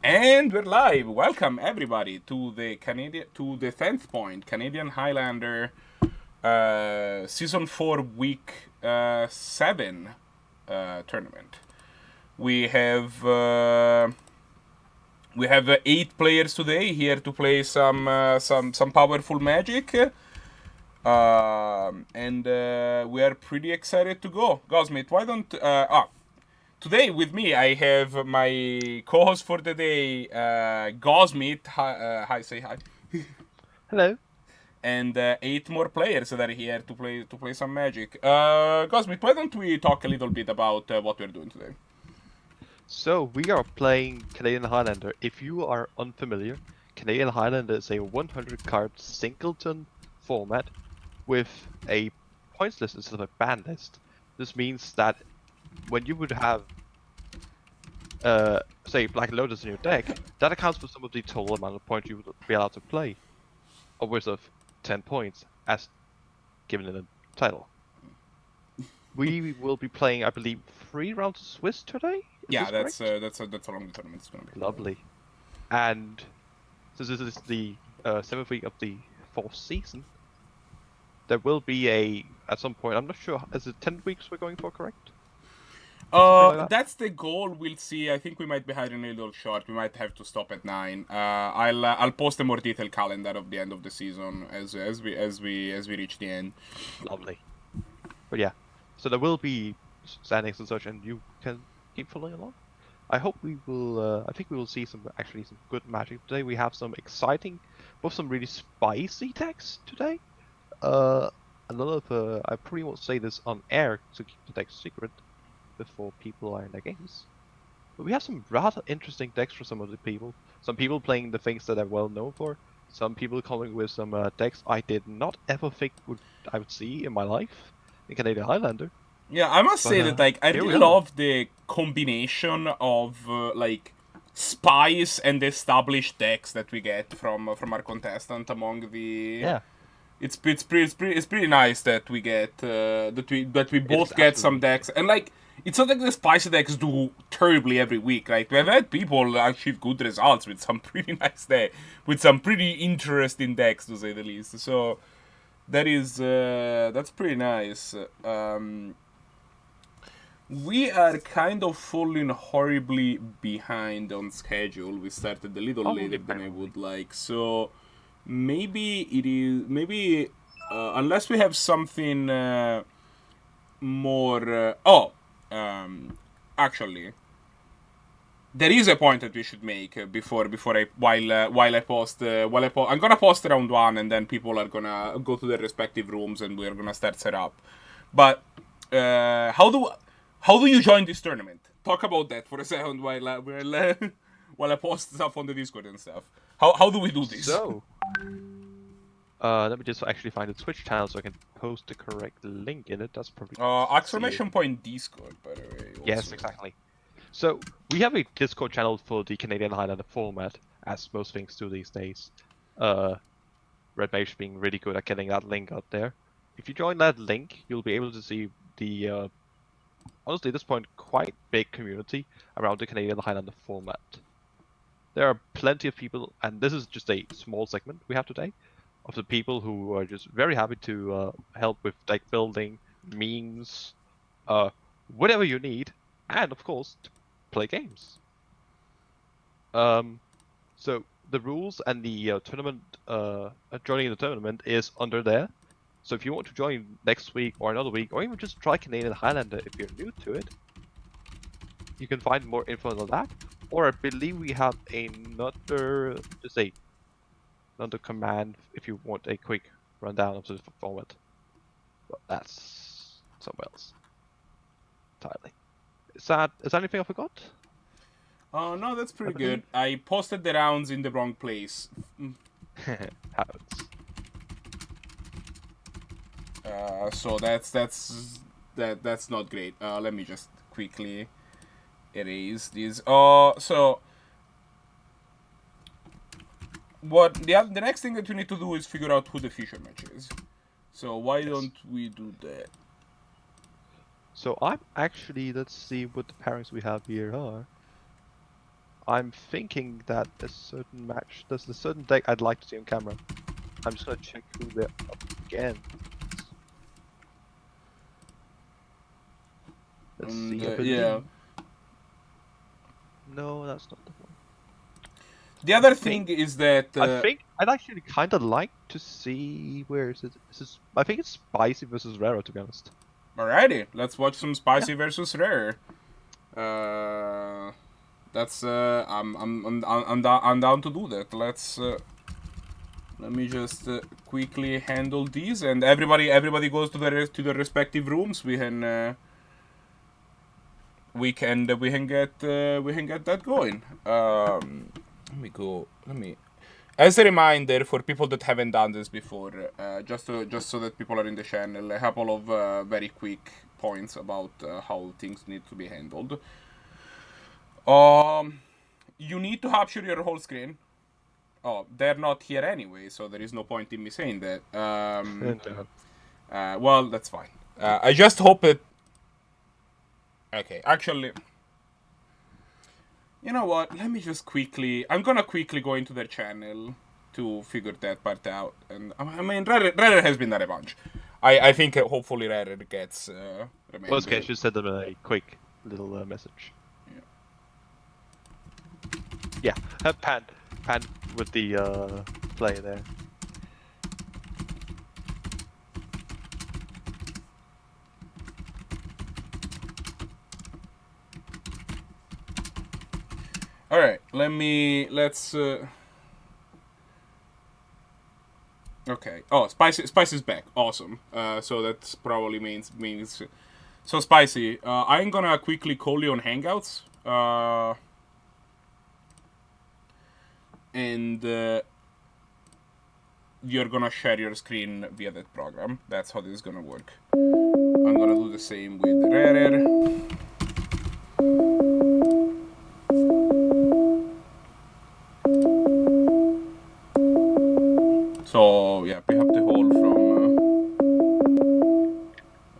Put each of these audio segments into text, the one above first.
And we're live. Welcome everybody to the 10th point Canadian Highlander season 4 week 7 tournament. We have 8 players today here to play some powerful Magic. And we are pretty excited to go. Gosmith, why don't today with me I have my co-host for the day, Gosmith. Hi, say hi. Hello. And 8 more players that are here to play some Magic. Gosmith, why don't we talk a little bit about what we're doing today? So we are playing Canadian Highlander. If you are unfamiliar, Canadian Highlander is a 100 card singleton format with a points list instead of a ban list. This means that when you would have, say, Black Lotus in your deck, that accounts for some of the total amount of points you would be allowed to play, upwards of 10 points, as given in the title. We will be playing, I believe, 3 rounds of Swiss today. Is Yeah, this correct? that's how long the tournament's gonna be. Lovely. And since this is the 7th week of the 4th season, there will be at some point, I'm not sure, is it 10 weeks we're going for, correct? Something like that? That's the goal. We'll see. I think we might be hiding a little short. We might have to stop at 9. I'll post a more detailed calendar of the end of the season as we reach the end. Lovely. But yeah, so there will be standings and such, and you can keep following along. I hope we will, I think we will see some good Magic today. We have some exciting, both some really spicy decks today. A lot of, I probably won't say this on air to keep the decks secret before people are in their games. But we have some rather interesting decks for some of the people. Some people playing the things that they're well known for. Some people coming with some decks I did not ever think I would see in my life in Canadian Highlander. Yeah, I must But say that like I here we really are. love the combination of like spice and established decks that we get from our contestant among the. Yeah, It's pretty nice that we get that we it is both get some absolutely. decks, and like it's not like the spicy decks do terribly every week. Like we've had people achieve good results with some pretty nice deck, with some pretty interesting decks to say the least. So that's pretty nice. We are kind of falling horribly behind on schedule. We started a little Oh, later okay, than very I lovely. would like. So maybe unless we have something more. Actually, there is a point that we should make before I while I post I'm gonna post round 1, and then people are gonna go to their respective rooms and we're gonna start set up. But how do you join this tournament? Talk about that for a second while I post stuff on the Discord and stuff. How do we do this? So, let me just actually find the Twitch channel so I can post the correct link in it. That's probably easier. Exclamation point Discord, by the way. Yes, Also, exactly. So we have a Discord channel for the Canadian Highlander format, as most things do these days. Uh, Red Mage being really good at getting that link out there. If you join that link, you'll be able to see the honestly at this point quite big community around the Canadian Highlander format. There are plenty of people, and this is just a small segment we have today of the people who are just very happy to help with deck building, memes, whatever you need, and of course to play games. So the rules and the tournament, joining the tournament is under there. So if you want to join next week or another week, or even just try Canadian Highlander if you're new to it, you can find more info on that. Or I believe we have another command if you want a quick rundown of the format. But that's somewhere else entirely. Is that anything I forgot? oh no, that's I pretty good. believe I posted the rounds in the wrong place. happens. So that's not great. Let me just quickly erase these. So the next thing that we need to do is figure out who the future match is. So why Yes. don't we do that? So I'm actually, let's see what the pairings we have here are. I'm thinking that a certain match, there's a certain deck I'd like to see on camera. I'm just gonna check who they're up against. Let's see. I believe. Yeah. No, that's not the one. The other thing is that I think I'd actually kind of like to see where is it. I think it's Spicy versus Raro, to be honest. alrighty, let's watch some Spicy versus Rare. That's I'm down to do that. Let me just quickly handle these, and everybody goes to their respective rooms. We can get that going. Let me go. As a reminder for people that haven't done this before, just so that people are in the channel, a couple of very quick points about how things need to be handled. You need to capture your whole screen. Oh, they're not here anyway, so there is no point in me saying that. Well, that's fine. I just hope it. Okay, actually. You know what? Let me just quickly. I'm gonna quickly go into their channel to figure that part out. And I mean, Rarer has been there a bunch. I think hopefully Rarer gets remembered. Worst case, just send them a quick little message. Yeah, Pan with the play there. All right, let's. Okay. Oh, Spicy's back. Awesome. So that probably means. So Spicy, I'm gonna quickly call you on Hangouts. And you're gonna share your screen via that program. That's how this is gonna work. I'm gonna do the same with Rarer. So yeah, pick up the whole from,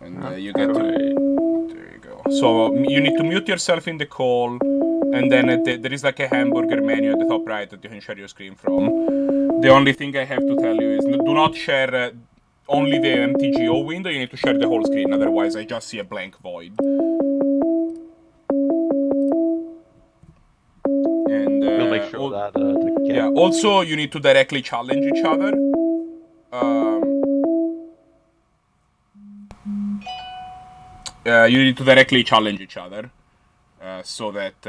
and you get to. There you go. So you need to mute yourself in the call, and then there is like a hamburger menu at the top right that you can share your screen from. The only thing I have to tell you is do not share only the MTGO window. You need to share the whole screen, otherwise I just see a blank void. And we'll make sure that. Yeah. Also, you need to directly challenge each other. You need to directly challenge each other, so that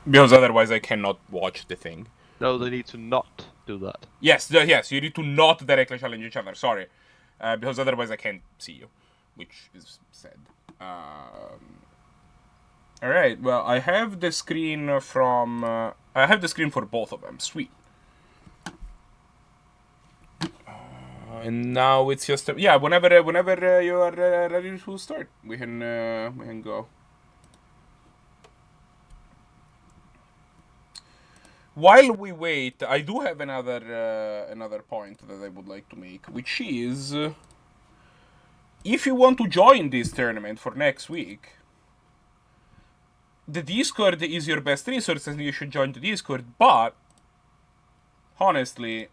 because otherwise I cannot watch the thing. No, they need to not do that. Yes, you need to not directly challenge each other. Sorry, because otherwise I can't see you, which is sad. All right. Well, I have the screen from. I have the screen for both of them. Sweet. And now it's just whenever you are ready to start, we can go. While we wait, I do have another point that I would like to make, which is if you want to join this tournament for next week, the Discord is your best resource, and you should join the Discord. But honestly,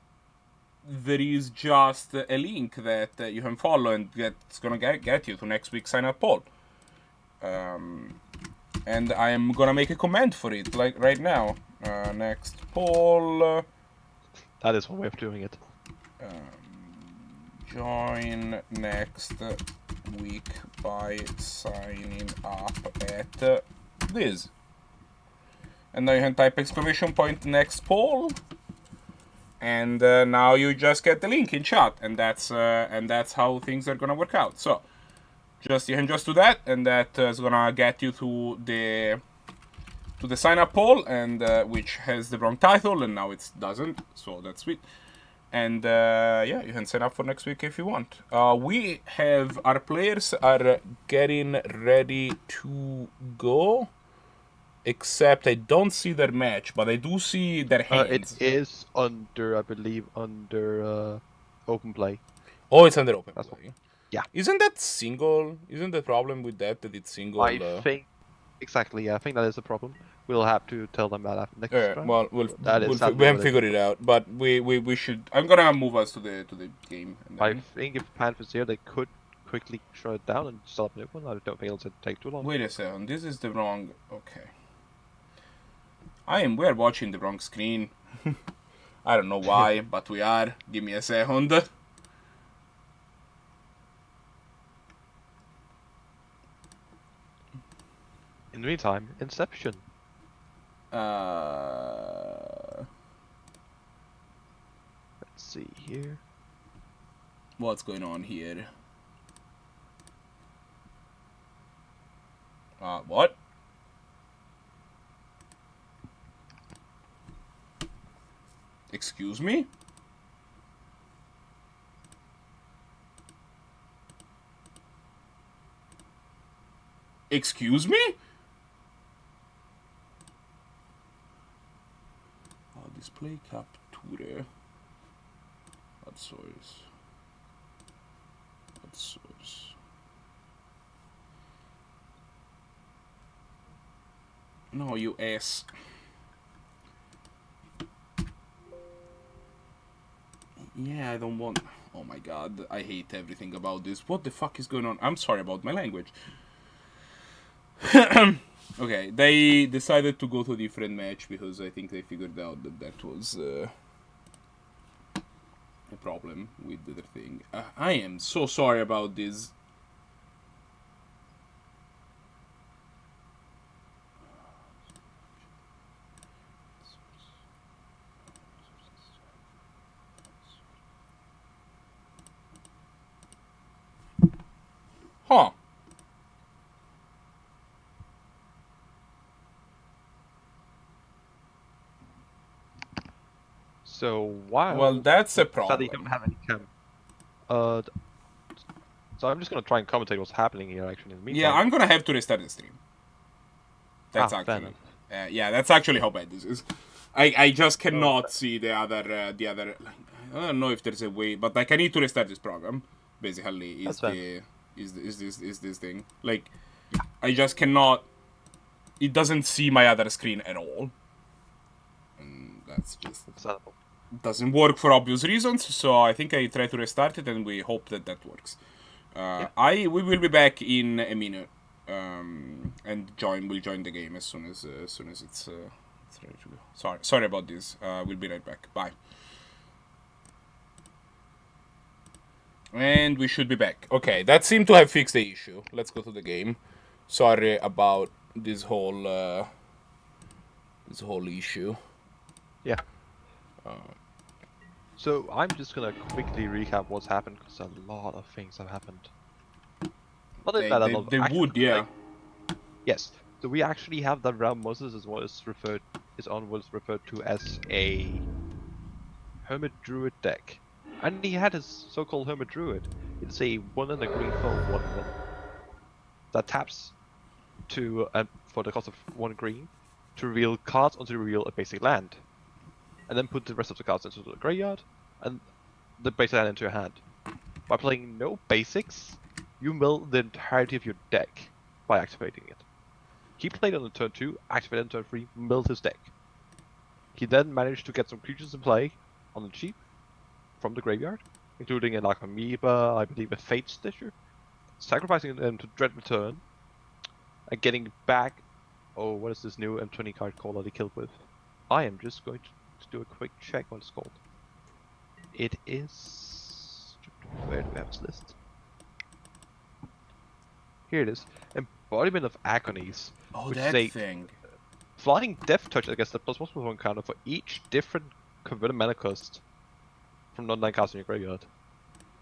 there is just a link that you can follow, and that's gonna get you to next week's sign-up poll. And I am gonna make a comment for it, like right now. Next poll. That is one way of doing it. Join next week by signing up at this. And now you can type exclamation point next poll. And now you just get the link in chat, and that's how things are gonna work out. So, you can just do that, and that is gonna get you to the sign up poll, and which has the wrong title, and now it doesn't. So that's sweet. And yeah, you can sign up for next week if you want. We have our players are getting ready to go. Except I don't see their match, but I do see their hands. It is under, I believe, under open play. Oh, it's under open play. Yeah. Isn't that single? Isn't the problem with that it's single? I think Exactly, yeah, I think that is a problem. We'll have to tell them that after next round. Well, That is we sadly haven't what it figured is. it out, but we should. I'm gonna move us to the game, and I then think if Panth was here, they could quickly shut it down and start up a new one. I don't think it'll take too long. wait a second. This is the wrong. Okay. We're watching the wrong screen. I don't know why, but we are. Give me a second. In the meantime, Inception. Let's see here. What's going on here? What? Excuse me? Excuse me? Display capture. What source? What source? No, you ass. Yeah, I don't want. Oh my god, I hate everything about this. What the fuck is going on? I'm sorry about my language. Okay, they decided to go to a different match because I think they figured out that that was a problem with the thing. I am so sorry about this. Huh. So while Well, that's a sadly problem. don't have any cam. Uh, so I'm just gonna try and commentate what's happening here. Actually, in the meantime. Yeah, I'm gonna have to restart the stream. That's fair actually. enough. Yeah, that's actually how bad this is. I just Oh, cannot see the other Like, I don't know if there's a way, but like I need to restart this program. Basically, That's fair. Is this thing like I just cannot. It doesn't see my other screen at all, and that's just Understandable. doesn't work for obvious reasons. So I think I try to restart it, and we hope that that works. Yeah. We will be back in a minute, and we'll join the game as soon as it's ready to go. Sorry about this. We'll be right back. Bye. And we should be back. Okay, that seemed to have fixed the issue. Let's go to the game. Sorry about this whole issue. Yeah. So I'm just gonna quickly recap what's happened because a lot of things have happened. Not They, that a they, lot. they Actually, would, yeah. like, yes. So we actually have that RarerMonsters is what is referred to as a Hermit Druid deck, and he had his so-called Hermit Druid. It's a 1 and a green for 1/1 that taps to for the cost of 1 green to reveal cards onto reveal a basic land, and then put the rest of the cards into the graveyard and the basic land into your hand. By playing no basics, you mill the entirety of your deck by activating it. He played on the turn 2, activated on turn 3, milled his deck. He then managed to get some creatures in play on the cheap from the graveyard, including an Amoeba, I believe a Fate Stitcher, sacrificing them to Dread Return, and getting back. Oh, what is this new M20 card called that he killed with? I am just going to do a quick check what it's called. It is. Where do we have this list? Here it is. Embodiment of Aconis. Oh, which that is a thing. flying Death Touch against the +1/+1 counter for each different converted mana cost from non-land cards in your graveyard.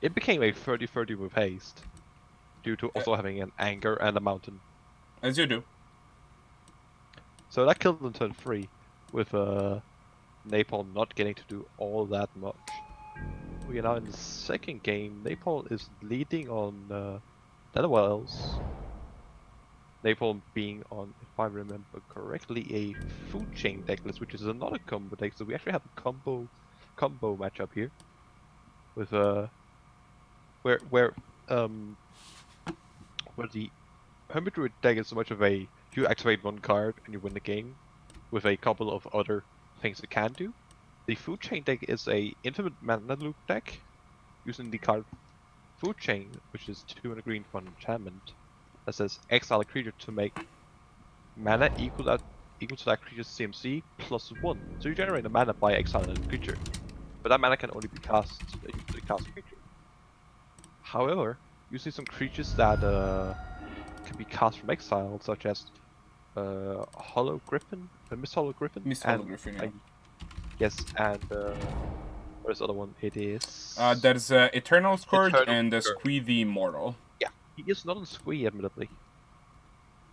It became a 30/30 with haste, due to also having an Anger and a Mountain. As you do. So that killed on turn 3, with Napalm not getting to do all that much. We are now in the second game. Napalm is leading on Netherwells. Napalm being on, if I remember correctly, a Food Chain deck list, which is another combo deck. So we actually have a combo matchup here, with where the Hermit Druid deck is so much of a you activate one card and you win the game with a couple of other things it can do. The Food Chain deck is a infinite mana loop deck using the card Food Chain, which is 2 and a green for an enchantment that says exile a creature to make mana equal to that creature's CMC +1. So you generate the mana by exiling a creature, but that mana can only be cast using the cast creature. However, you see some creatures that can be cast from exile, such as Hollow Griffin, Miss Hollow Griffin, Miss Hollow Griffin, yeah. Yes, and what is the other one? It is. There's Eternal Scourge Eternal and Scourge. Squee the Immortal. Yeah, he is not on Squee, admittedly,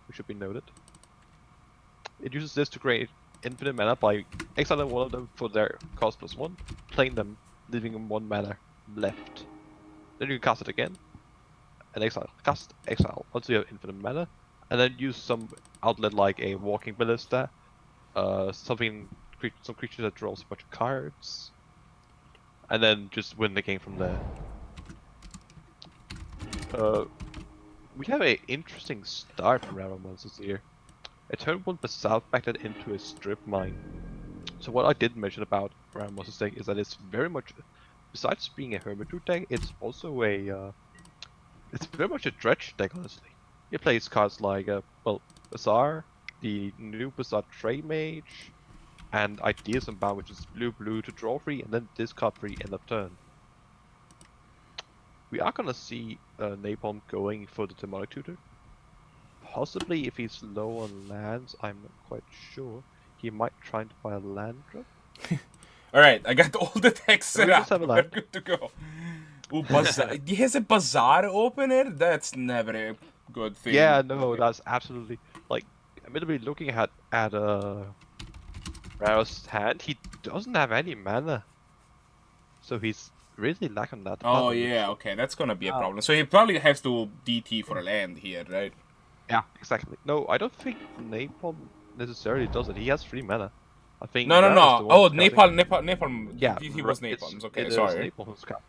which should be noted. It uses this to create infinite mana by exiling one of them for their cost +1, playing them, leaving them 1 mana left. Then you can cast it again, and cast exile until you have infinite mana, and then use some outlet like a Walking Ballista, some creature that draws a bunch of cards, and then just win the game from there. We have an interesting start from RarerMonsters here. A turn 1 Basalt factored into a strip mine. So what I did mention about RarerMonsters deck is that it's very much, besides being a Hermit deck, it's also a it's very much a dredge deck, honestly. It plays cards like Bazaar, the new Bazaar Trade Mage, and Ideas Unbound, which is blue to draw 3 and then discard 3 end of turn. We are gonna see Napalm going for the Demonic Tutor. Possibly if he's low on lands, I'm not quite sure. He might try to buy a land drop. Alright, I got all the decks set up. We're good to go. Ooh, Bazaar. He has a Bazaar opener? That's never a good thing. Yeah, no, that's absolutely, like, admittedly looking at Rao's hand, he doesn't have any mana. So he's really lacking that. Oh yeah, okay, that's gonna be a problem. So he probably has to DT for a land here, right? Yeah, exactly. No, I don't think Napalm necessarily does it. He has 3 mana. I think. No. Oh, Napalm. Yeah, DT was Napalm's. Okay, it sorry. Napalm who's got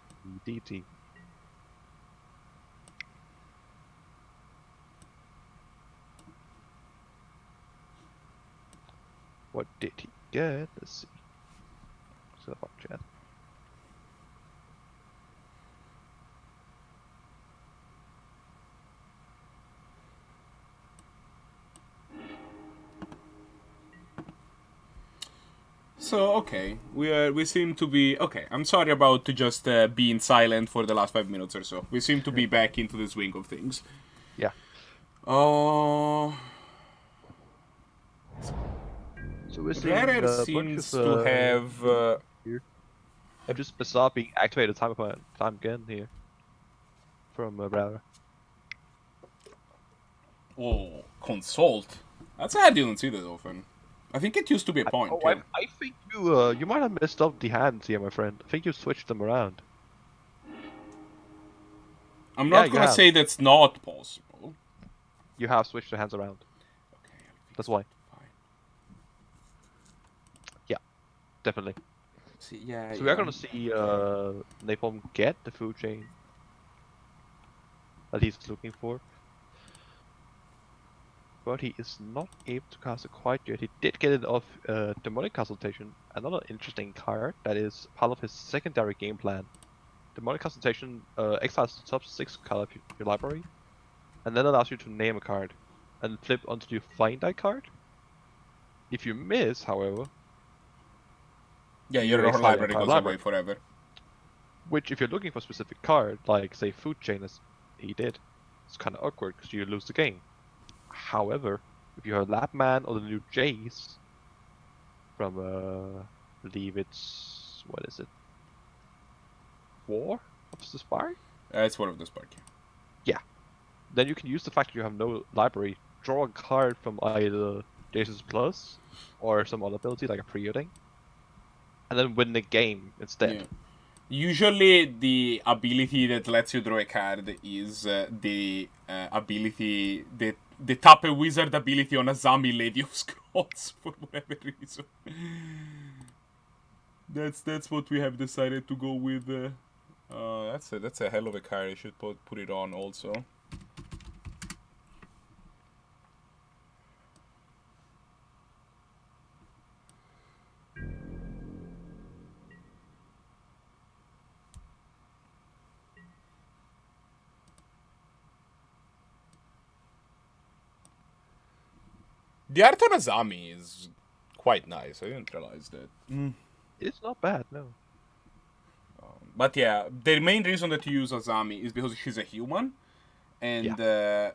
DT. What did he get? Let's see. So chat. So okay, we seem to be okay. I'm sorry about to just being silent for the last 5 minutes or so. We seem to be back into the swing of things. Yeah. Oh. So we're seeing Rarer seems to have. Here. Just Bazaar being activated time again here from Rarer. Oh, Consult. That's I didn't see that often. I think it used to be a point. I think you might have messed up the hands here, my friend. I think you switched them around. I'm not gonna say that's not possible. You have switched the hands around. Okay. That's why. Yeah, definitely. See, yeah. So we are gonna see Napalm get the food chain that he's looking for. But he is not able to cast it quite yet. He did get it off Demonic Consultation, another interesting card that is part of his secondary game plan. Demonic Consultation exiles the top 6 card of your library, and then allows you to name a card, and flip until you find that card. If you miss, however... Yeah, your library goes away forever. Which, if you're looking for a specific card, like, say, Food Chain, as he did, it's kind of awkward, because you lose the game. However, if you have Lapman or the new Jace from, I believe it's, what is it? War of the Spark? It's War of the Spark. Yeah. Then you can use the fact that you have no library, draw a card from either Jace's Plus or some other ability like a Preordain, and then win the game instead. Yeah. Usually, the ability that lets you draw a card is the ability that they tap a wizard ability on a zombie Lady of Scrolls for whatever reason. That's what we have decided to go with. That's a hell of a card. I should put it on also. The art on Azami is quite nice. I didn't realize that. It's not bad, no. But yeah, the main reason that you use Azami is because she's a human, and there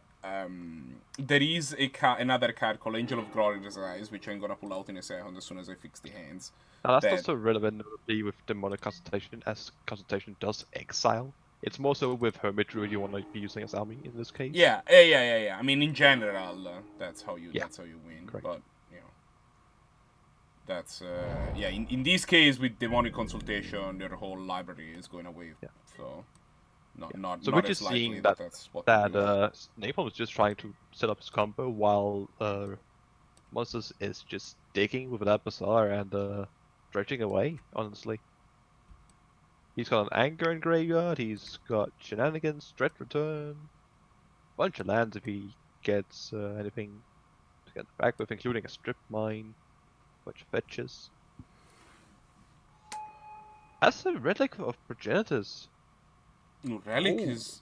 is another card called Angel of Glorious Eyes, which I'm gonna pull out in a second as soon as I fix the hands. Now that's also relevant notably with Demonic Consultation, as Consultation does exile. It's more so with Hermit Druid you want to be using Azami in this case. Yeah. I mean, in general, that's how you win. Correct. But you know, that's In this case, with Demonic Consultation, your whole library is going away. Yeah. So. So we're just seeing that Napalm is just trying to set up his combo while Monsters is just digging with that Bazaar and dredging away, honestly. He's got an Anger in Graveyard, he's got Shenanigans, Dread Return, bunch of lands if he gets anything to get back with, including a Strip Mine, bunch of fetches. That's a Relic of Progenitors. Relic is...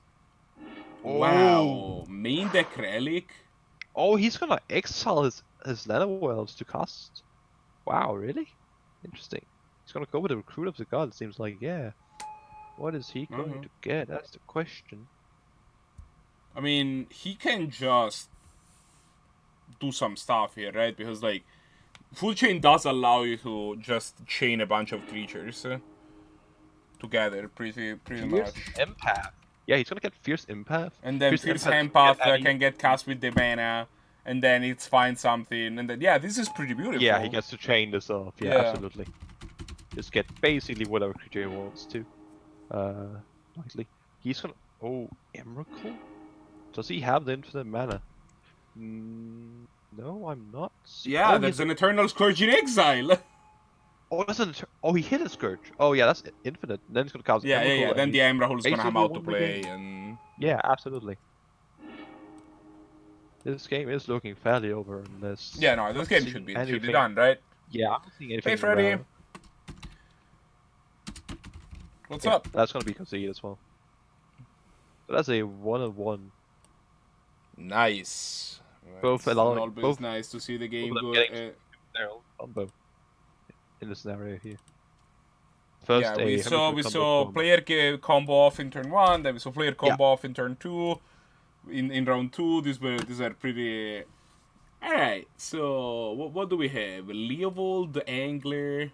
Wow, main deck Relic? Oh, he's gonna exile his Nanowells to cast. Wow, really? Interesting. He's gonna go with the Recruit of the God, it seems like, yeah. What is he going to get? That's the question. I mean, he can just do some stuff here, right? Because, like, Full Chain does allow you to just chain a bunch of creatures together, pretty much. Empath. Yeah, he's gonna get Fierce Empath. And then Fierce Empath can get cast with the mana, and then it's find something, and then this is pretty beautiful. Yeah, he gets to chain this off. Yeah, absolutely. Just get basically whatever creature he wants to. Likely. He's gonna. Oh, Emrakul? Does he have the infinite mana? No, I'm not. Yeah, that's an Eternal Scourge in Exile. Oh, he hit a Scourge. Oh, yeah, that's infinite. Then it's gonna cast. Yeah. Then the Emrakul is gonna come out to play, and yeah, absolutely. This game is looking fairly over unless. Yeah, no, this game should be done, right? Yeah, I'm not seeing anything. Hey, Freddy. What's up? That's gonna be conceded as well. So that's a 1-on-1. Nice. Both allowing. Always nice to see the game go. Their own combo in the scenario here. First, we saw player combo off in turn 1, then we saw player combo off in turn 2. In round 2, these are pretty. All right. So what do we have? Leovold, Angler.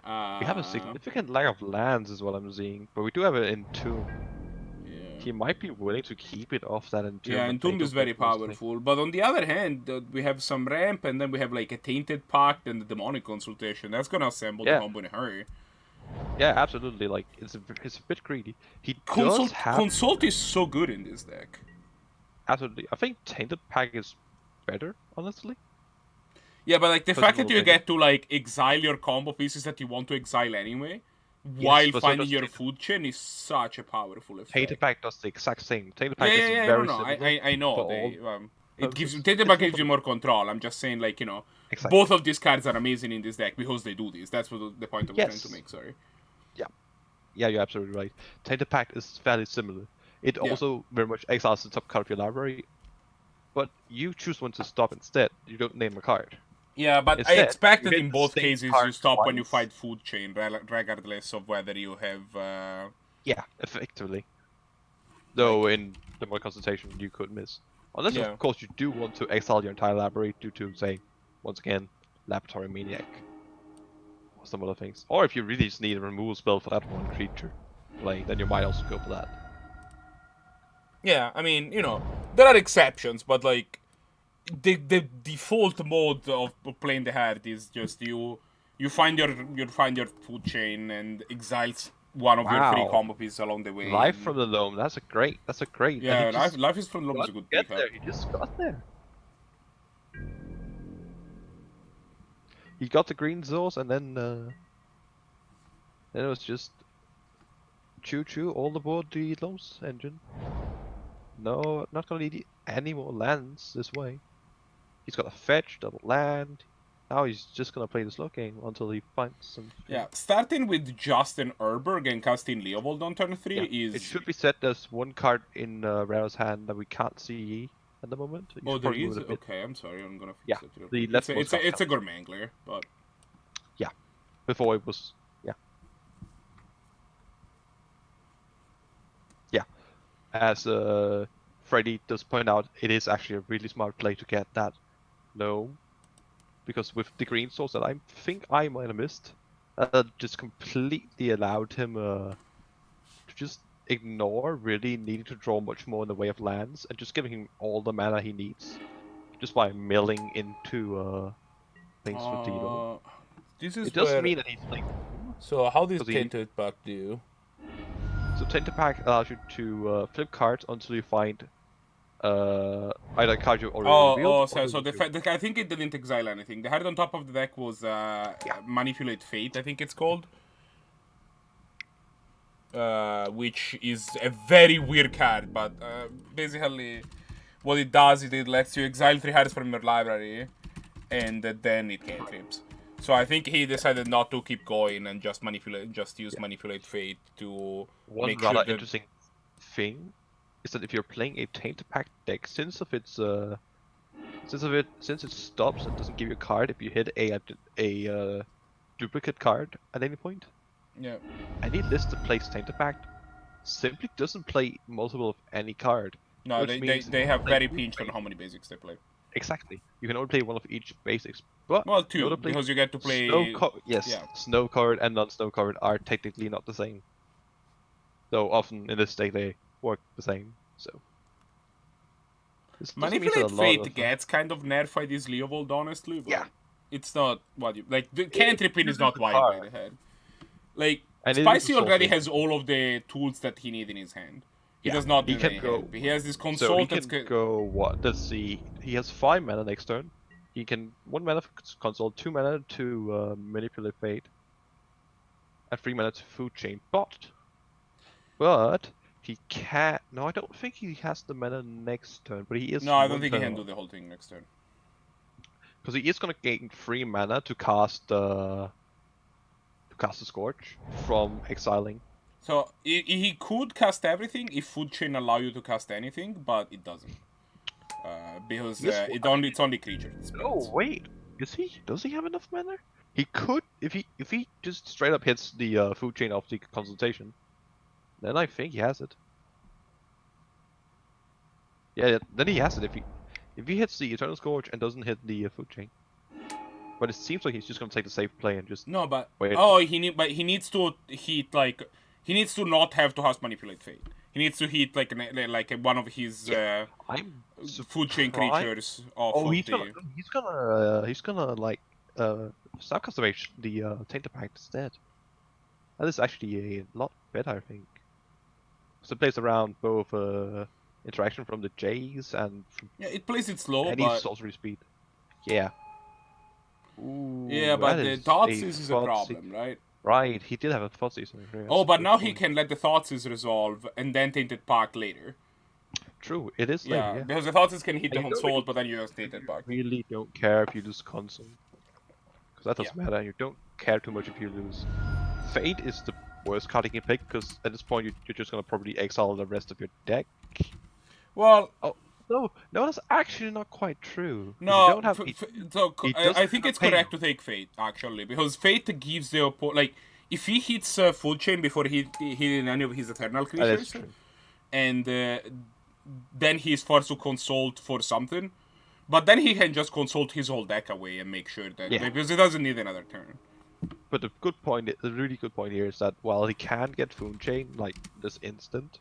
We have a significant lack of lands, is what I'm seeing, but we do have an Entomb. Yeah. He might be willing to keep it off that Entomb. Yeah, Entomb is very powerful, but on the other hand, we have some ramp, and then we have like a Tainted Pact and the Demonic Consultation. That's gonna assemble the combo in a hurry. Yeah, absolutely. Like it's a bit greedy. Consult is so good in this deck. Absolutely, I think Tainted Pact is better, honestly. Yeah, but like the fact that you get to like exile your combo pieces that you want to exile anyway, while finding your food chain is such a powerful effect. Tainted Pact does the exact same. Tainted Pact is very similar. I know. It gives Tainted Pact gives you more control. I'm just saying, like, both of these cards are amazing in this deck because they do this. That's what the point I was trying to make. Sorry. Yeah, you're absolutely right. Tainted Pact is fairly similar. It also very much exiles the top card of your library, but you choose when to stop instead. You don't name a card. Yeah, but I expect that in both cases you stop when you fight food chain, regardless of whether you have. Yeah, effectively. Though in the more consultation you could miss, unless of course you do want to exile your entire library due to, say, once again, Laboratory Maniac or some other things. Or if you really just need a removal spell for that one creature play, then you might also go for that. Yeah, I mean, there are exceptions, but like. The default mode of playing the hard is just you find your food chain and exiles one of your 3 combo pieces along the way. Life from the Loam, that's a great. Yeah, life is from the Loam is a good pick. He just got there. He got the green source and then it was just choo all aboard the Loam's engine. No, not gonna need any more lands this way. He's got a fetch, double land. Now he's just gonna play the slow game until he finds some. Yeah, starting with Justin Urberg and casting Leovold on turn 3 is. It should be set as one card in Rare's hand that we can't see. at the moment. You Oh, should there probably move is? it a bit. Okay, I'm sorry, I'm gonna fix Yeah, it real the quick. leftmost It's a counts. Gourmangler, but... Yeah, before it was... Yeah. Yeah, as Freddy does point out, it is actually a really smart play to get that low. Because with the green source that I think I might have missed, just completely allowed him to just ignore really needing to draw much more in the way of lands and just giving him all the mana he needs just by milling into things for deal. This is It doesn't where... mean that he's playing So how does because he Tainted Pack do? so Tainted Pack allows you to flip cards until you find either a card you already revealed or So I think it didn't exile anything. The card on top of the deck was yeah. Manipulate Fate, I think it's called. Which is a very weird card, but basically what it does is it lets you exile 3 cards from your library, and then it cantrips. So I think he decided not to keep going and just use Manipulate Fate to One make rather sure that... interesting thing is that if you're playing a Tainted Pack deck, since it stops and doesn't give you a card if you hit a duplicate card at any point, Yeah. any list that plays Tainted Pack simply doesn't play multiple of any card. No, Which means they have play very two pinched on basics. how many basics they play. Exactly. You can only play one of each basics, but Well, 2, notably, because you get to play... Yeah. snow card and non-snow card are technically not the same. Though often in this deck they work the same. So this doesn't mean that a Manipulate lot Fate of gets kind of nerfed by this Leovold, honestly, but yeah, it's not what you... Like, the cantripping is not the wild by card. the head. Like, And it is Spicy a soul already save. has all of the tools that he needs in his hand. He Yeah, does not he need can any go- help. He has this So console he that's... can go what? Let's see. He has 5 mana next turn. He can 1 mana for console, 2 mana to manipulate fate, and 3 mana to food chain. But he can't. No, I don't think he has the mana next turn. But he is. No, I don't 1 think he turn can do off. the whole thing next turn. Because he is gonna gain 3 mana to cast the Scorch from exiling. So, he could cast everything if Food Chain allow you to cast anything, but it doesn't. Because Yes, it's only creature Oh spells. wait, is he? Does he have enough mana? He could if he just straight up hits the food chain of the consultation. Then I think he has it. Yeah, then he has it if he hits the Eternal Scourge and doesn't hit the food chain. But it seems like he's just gonna take the safe play and just No, but... wait. Oh, he needs to hit, like... He needs to not have to house Manipulate Fate. He needs to hit, like one of his I'm food chain surprised- creatures off Oh, of he's gonna like start customization the Tainted Pact instead. That is actually a lot better, I think. So it plays around both interaction from the Jays and from Yeah, it plays it slow, any but... sorcery speed. Yeah. Ooh, Yeah, but that the is Thoughtseize a is a Thoughtseize. problem, right? Right, he did have a Thoughtseize. Oh, but now he can let the Thoughtseize resolve and then Tainted Pack later. True, it is Yeah, later, yeah. because the Thoughtseize can hit the And you don't console, really- but then you have Tainted Pack. Really don't care if you lose console. Because that doesn't Yeah. matter, and you don't care too much if you lose. Fate is the worst card you can pick, because at this point you're just gonna probably exile the rest of your deck. Well, No, that's actually not quite true. 'Cause no, you don't have, he I doesn't think have it's pain. correct to take Fate, actually, because Fate gives the like, if he hits Full Chain before he hit any of his Eternal That is creatures, true. and then he's forced to consult for something, but then he can just consult his whole deck away and make sure that, Yeah. because he doesn't need another turn. But the really good point here is that while he can get Food Chain like this instant,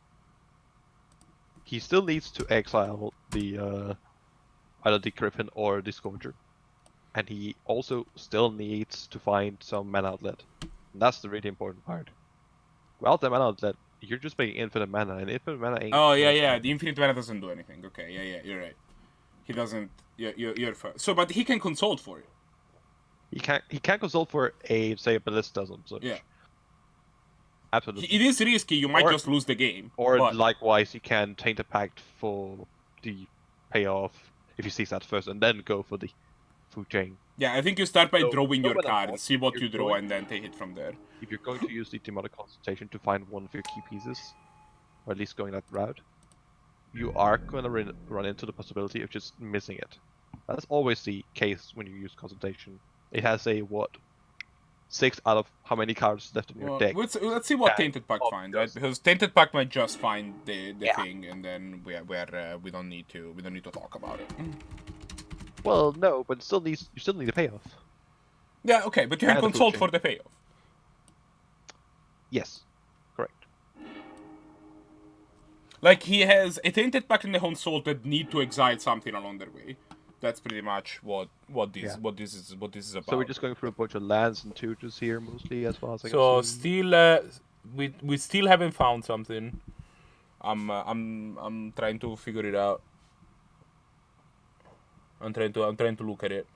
he still needs to exile the either the Griffin or the Scourger, and he also still needs to find some mana outlet. And that's the really important part. Without the mana outlet, you're just paying infinite mana, and infinite mana ain't. Oh yeah, worth yeah. it. The Infinite Mana doesn't do anything. Okay, yeah, you're right. He doesn't. You're fair. So, but he can consult for it. He can't consult for a say a Ballista or something. Yeah. Absolutely. It is risky. You might Or- just lose the game. Or but, likewise, he can taint a pact for the payoff if he sees that first, and then go for the food chain. yeah, I think you start by So, drawing no your matter card, what, see what you're you draw, going- and then take it from there. If you're going to use the demonic consultation to find one of your key pieces, or at least going that route, you are going to run into the possibility of just missing it. That's always the case when you use Consultation. It has a, what, 6 out of how many cards left in your Well, deck. let's see what Yeah, Tainted Pact finds, right? obvious. Because Tainted Pact might just find the Yeah. thing, and then we don't need to talk about it. Well, no, but you still need a payoff. Yeah, okay, but you can And a food consult chain. for the payoff. Yes, correct. Like, he has a Tainted Pact and a Consult that need to exile something along their way. That's pretty much what this is about. So we're just going through a bunch of lands and tutors here, mostly, as far as I can So see. still, we still haven't found something. I'm trying to figure it out. I'm trying to look at it.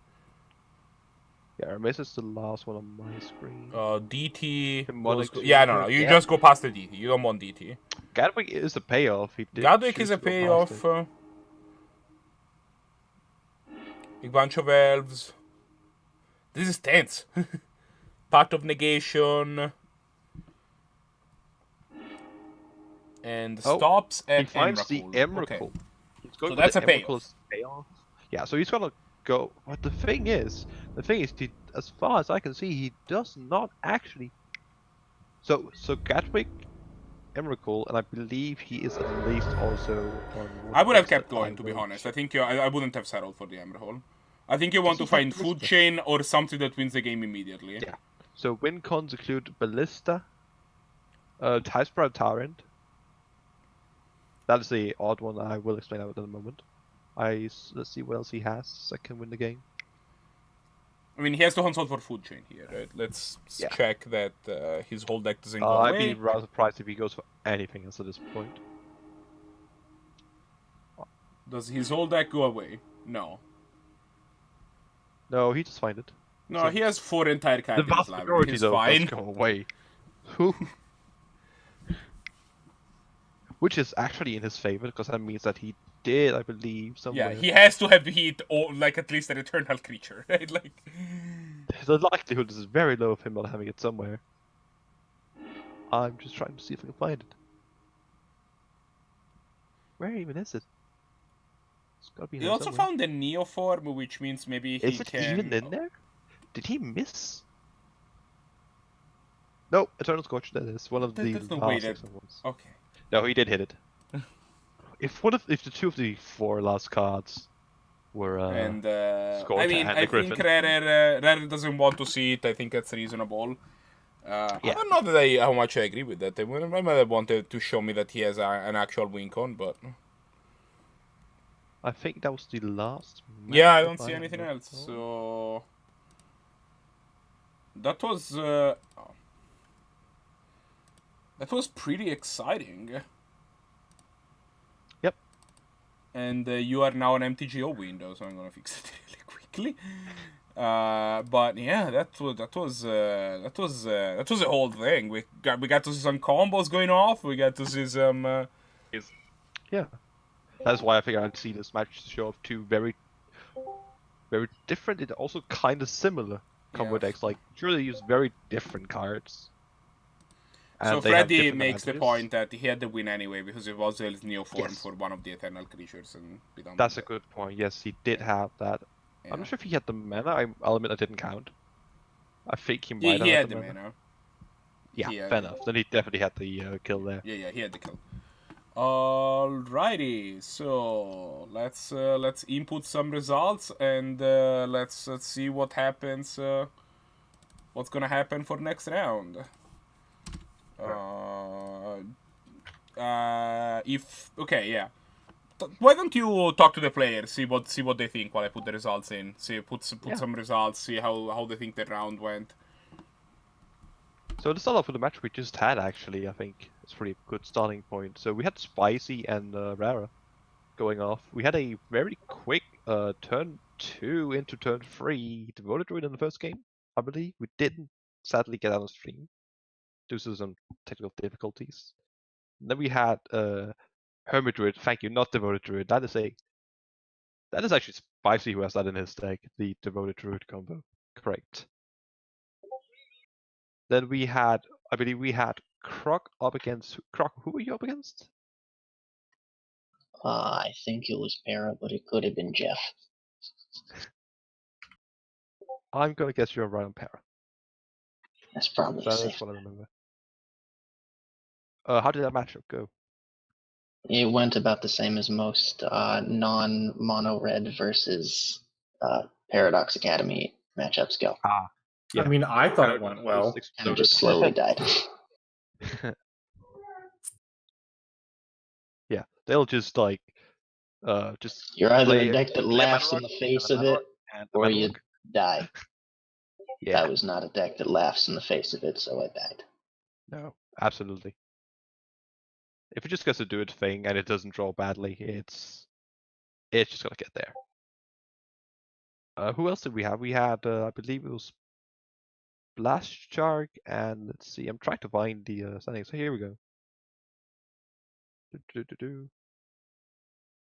Yeah, Hermit is the last one on my screen. DT Demonic goes, yeah, no, Tutor, you yeah. just go past the DT. You don't want DT. Gadwick is a payoff. He did Gadwick choose is a to go past payoff. it. A bunch of elves. This is tense. Pact of Negation. And stops He at finds the Emrakul. Emrakul. Okay. He's going So for that's the a payoff. Emrakul's payoff. Yeah, so he's gonna go. But the thing is, as far as I can see, he does not actually. So Gadwick, Emrakul, and I believe he is at least also on. I would have That kept going, to be will honest. I check. think I wouldn't have settled for the Emerald. I think you want Does to he have find Food Ballista? Chain or something that wins the game immediately. Yeah. So win cons include Ballista, Typesprite Tyrant. That is the odd one. I will explain that in a moment. Let's see what else he has that can win the game. I mean, he has to consult for Food Chain here, right? Let's check that his whole deck doesn't go away. I'd be rather surprised if he goes for anything else at this point. Does his whole deck go away? No. No, he just find it. No, he has 4 entire cards The in his vast library. majority, He's though, fine. does go away. Which is actually in his favor, because that means that he did, I believe, somewhere. Yeah, he has to have hit, or like at least an eternal creature, right? Like, the likelihood is very low of him not having it somewhere. I'm just trying to see if I can find it. Where even is it? It's gotta be in he there also somewhere. found the Neoform, which means maybe he Is it can... even in there? Did he miss? No, Eternal Scorch, that is one of the That's no way last that... excellent ones. Okay. No, he did hit it. If the 2 of the 4 last cards were And Scorch I mean, and I the Griffin. think Rarer doesn't want to see it. I think that's reasonable. I Yeah. don't know how much I agree with that. I might have wanted to show me that he has an actual win con, but I think that was the last match, yeah, I if don't see anything not else. wrong. So that was pretty exciting. Yep. And you are now an MTGO window, so I'm gonna fix it really quickly. But yeah, that was a whole thing. We got to see some combos going off. We got to see some. Yeah. That's why I figured I'd see this match to show off 2 very, very different and also kind of similar combo decks. Like, sure, they use very different cards. So Freddy makes the point that he had the win anyway because it was his Neoform for one of the Eternal Creatures, and that's a good point. Yes, he did have that. I'm not sure if he had the mana. I'll admit I didn't count. I think he might have had the mana. Yeah, fair enough. Then he definitely had the kill there. Yeah, he had the kill. Alrighty, so let's input some results and let's see what happens. What's gonna happen for next round? Why don't you talk to the players, see what they think while I put the results in. Put some results, see how they think the round went. So to start off with the match we just had, actually, I think it's a pretty good starting point. So we had Spicy and Rara going off. We had a very quick turn 2 into turn 3 Devoted Druid in the first game, I believe. We didn't sadly get on stream due to some technical difficulties. And then we had Hermit Druid. Thank you, not Devoted Druid. That is actually Spicy who has that in his deck, the Devoted Druid combo. Correct. Then we had, I believe we had Croc up against... Croc, who were you up against? I think it was Para, but it could have been Jeff. I'm gonna guess you're right on Para. That's probably That's safe. what I remember. How did that matchup go? It went about the same as most non-mono red versus Paradox Academy matchups go. Ah, yeah. I mean, I thought it went Paradox well. And it exploded. just slowly died. Yeah, they'll just like, just You're either play a deck that play a laughs Manrock, in the face and a of it, Manrock, and a or you Manrock. die. Yeah, That was not a deck that laughs in the face of it, so I died. no, absolutely. If it just gets to do its thing and it doesn't draw badly, it's just gonna get there. Who else did we have? We had, I believe it was Blast Shark, and let's see, I'm trying to find the settings. So here we go.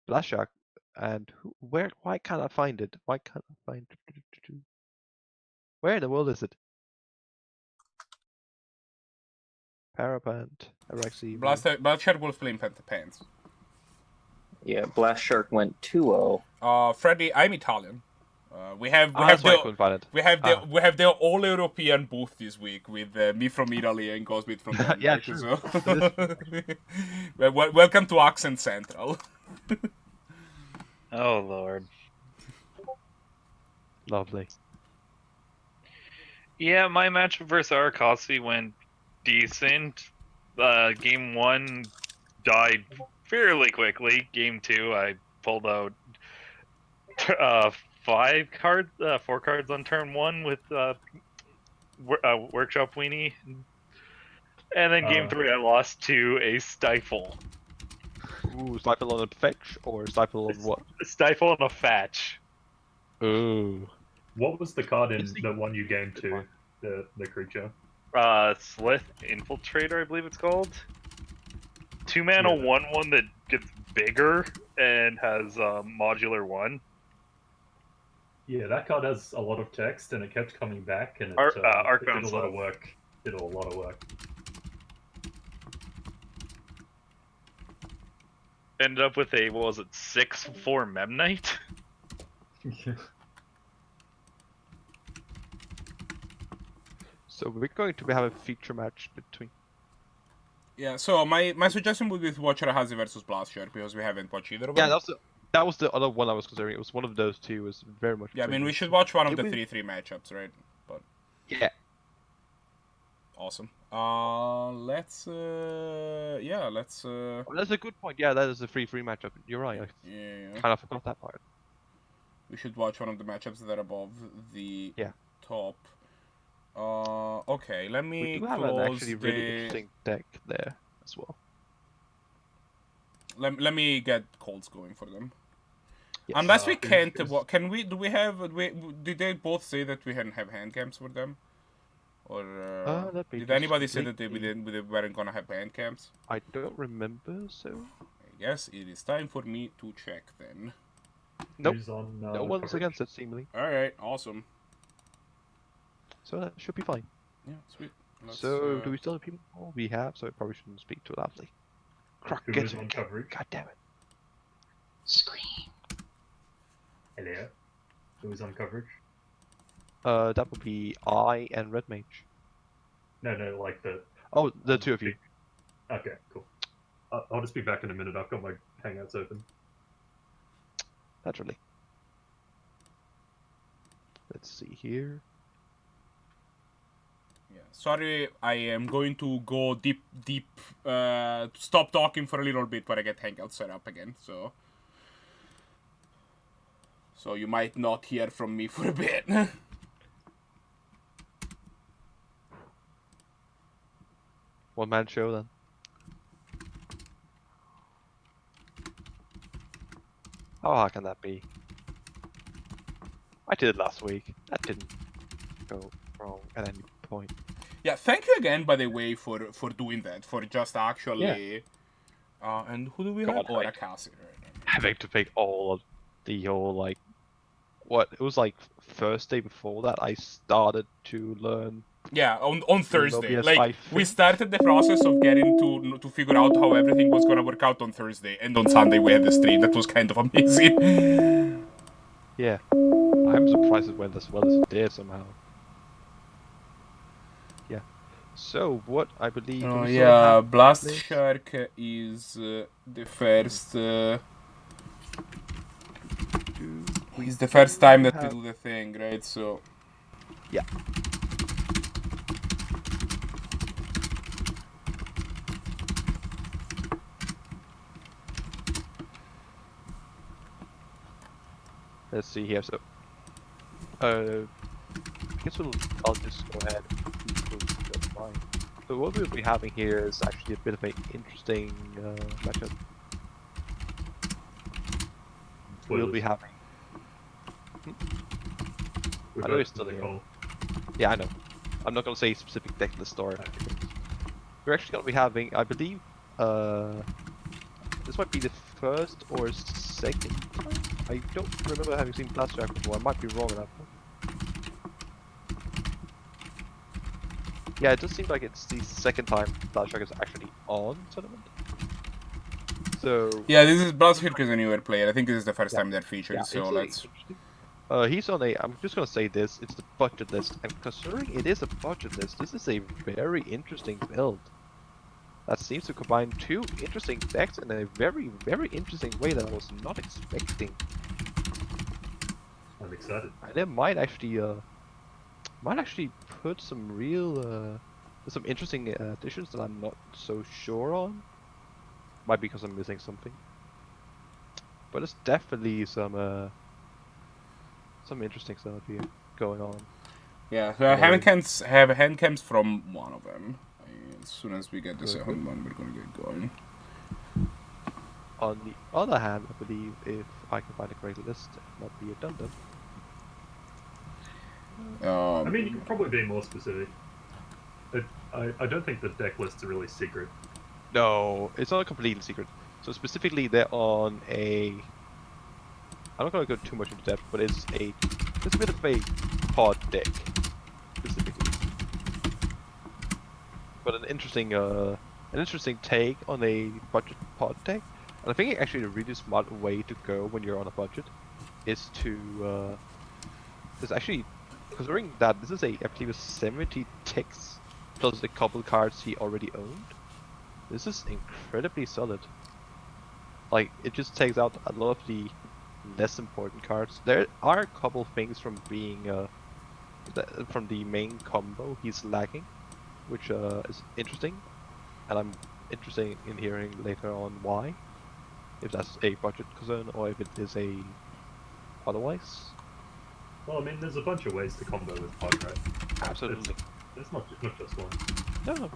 Blast Shark, and why can't I find it? Why can't I find it? Where in the world is it? Parapant, Arakasi. Blaster Wolf playing Pants. Yeah, Blast Shark went 2-0. Freddy, I'm Italian. We have That's why I couldn't find it. we have the all European booth this week with me from Italy and Gosbit from Denmark. Yeah, true. So. Welcome to Accent Central. Oh lord. Lovely. Yeah, my match versus Arakasi went decent. Game 1 died fairly quickly. Game 2, I pulled out 4 cards on turn 1 with Workshop Weenie. And then game 3, I lost to a Stifle. Ooh, Stifle on a fetch or Stifle on what? A Stifle and a Fetch. Ooh. What was the card in It's the- the one you gamed to, the creature? Slith Infiltrator, I believe it's called. 2-mana, Yeah. 1/1 that gets bigger and has modular 1. Yeah, that card has a lot of text and it kept coming back and it, Arcbound it did a lot Slith. of work. Did a lot of work. Ended up with a, what was it, 6/4 Memnite? So we're going to have a feature match between. Yeah, so my suggestion would be to watch Arakasi versus Blast Shark because we haven't watched either of Yeah, them. that was the other one I was considering. It was one of those two. It was very much. Yeah, I mean, we between should those watch one of two. the It 3-3 matchups, right? But Yeah. awesome. Let's. Let's. Well, that's a good point. Yeah, that is a 3-3 matchup. You're right. I Yeah. kind of forgot that part. We should watch one of the matchups that are above the top. Okay, let me We do have close an actually really interesting deck there as well. Let me get calls going for them. Yes. Unless we can't, who's- can we? Do we have? Did they both say that we hadn't have hand camps for them? Or let me did just anybody say that completely- we weren't gonna have hand camps? I don't remember, so I guess it is time for me to check then. Nope. Who's on, no one's coverage? against it seemingly. All right, awesome. So that should be fine. Yeah, sweet. Let's, So do we still have people? Oh, we have. So I probably shouldn't speak too loudly. Crack, Who get is it. on coverage? God damn it. Scream. Hello. Who's on coverage? That would be I and Red Mage. No, like the... Oh, the two of you. Okay, cool. I'll just be back in a minute. I've got my Hangouts open. Naturally. Let's see here. Yeah, sorry, I am going to go deep. Stop talking for a little bit when I get Hangouts set up again. So you might not hear from me for a bit. One man show then. How hard can that be? I did it last week. That didn't go wrong at any point. Yeah, thank you again, by the way, for doing that. For just actually. And who do we have? God, Oh, right. Arakasi, right? Having to pick all of the whole like, what it was like Thursday before that I started to learn Yeah, on Will not be Thursday. as Like, high we fin. started the process of getting to figure out how everything was gonna work out on Thursday, and on Sunday we had the stream. That was kind of amazing. Yeah, I'm surprised it went as well as it did somehow. Yeah. So what I believe. Oh we still yeah, have Blast this. Shark is the first. It's the first time that we do the thing, right? So. Yeah. Let's see here. So, I guess I'll just go ahead. So what we'll be having here is actually a bit of an interesting matchup. We'll be having. I know you're still here. Yeah, I know. I'm not gonna say specific deck list or. We're actually gonna be having, I believe, this might be the first or second time. I don't remember having seen Blast Shark before. I might be wrong on that one. Yeah, it does seem like it's the second time Blast Shark is actually on tournament. So yeah, this is Blast Shark is a newer player. I think this is the first time they're featured. So let's. He's on a. I'm just gonna say this. It's the budget list, and considering it is a budget list, this is a very interesting build. That seems to combine two interesting decks in a very, very interesting way that I was not expecting. I'm excited. And it might actually put some real, some interesting additions that I'm not so sure on. Might be because I'm missing something. But it's definitely some interesting stuff here going on. Yeah, so have hand cams from one of them. As soon as we get the second one, we're gonna get going. On the other hand, I believe if I can find a great list, it might be redundant. I mean, you could probably be more specific. I don't think the deck lists are really secret. No, it's not a completely secret. So specifically, they're on a. I'm not gonna go too much into depth, but it's a bit of a pod deck, specifically. But an interesting take on a budget pod deck. And I think actually a really smart way to go when you're on a budget is to is actually considering that this is I believe 70 ticks plus a couple cards he already owned. This is incredibly solid. Like, it just takes out a lot of the less important cards. There are a couple things from being from the main combo he's lacking, which is interesting, and I'm interested in hearing later on why, if that's a budget concern or if it is a otherwise. Well, I mean, there's a bunch of ways to combo with pod, right? Absolutely. It's not just one. No.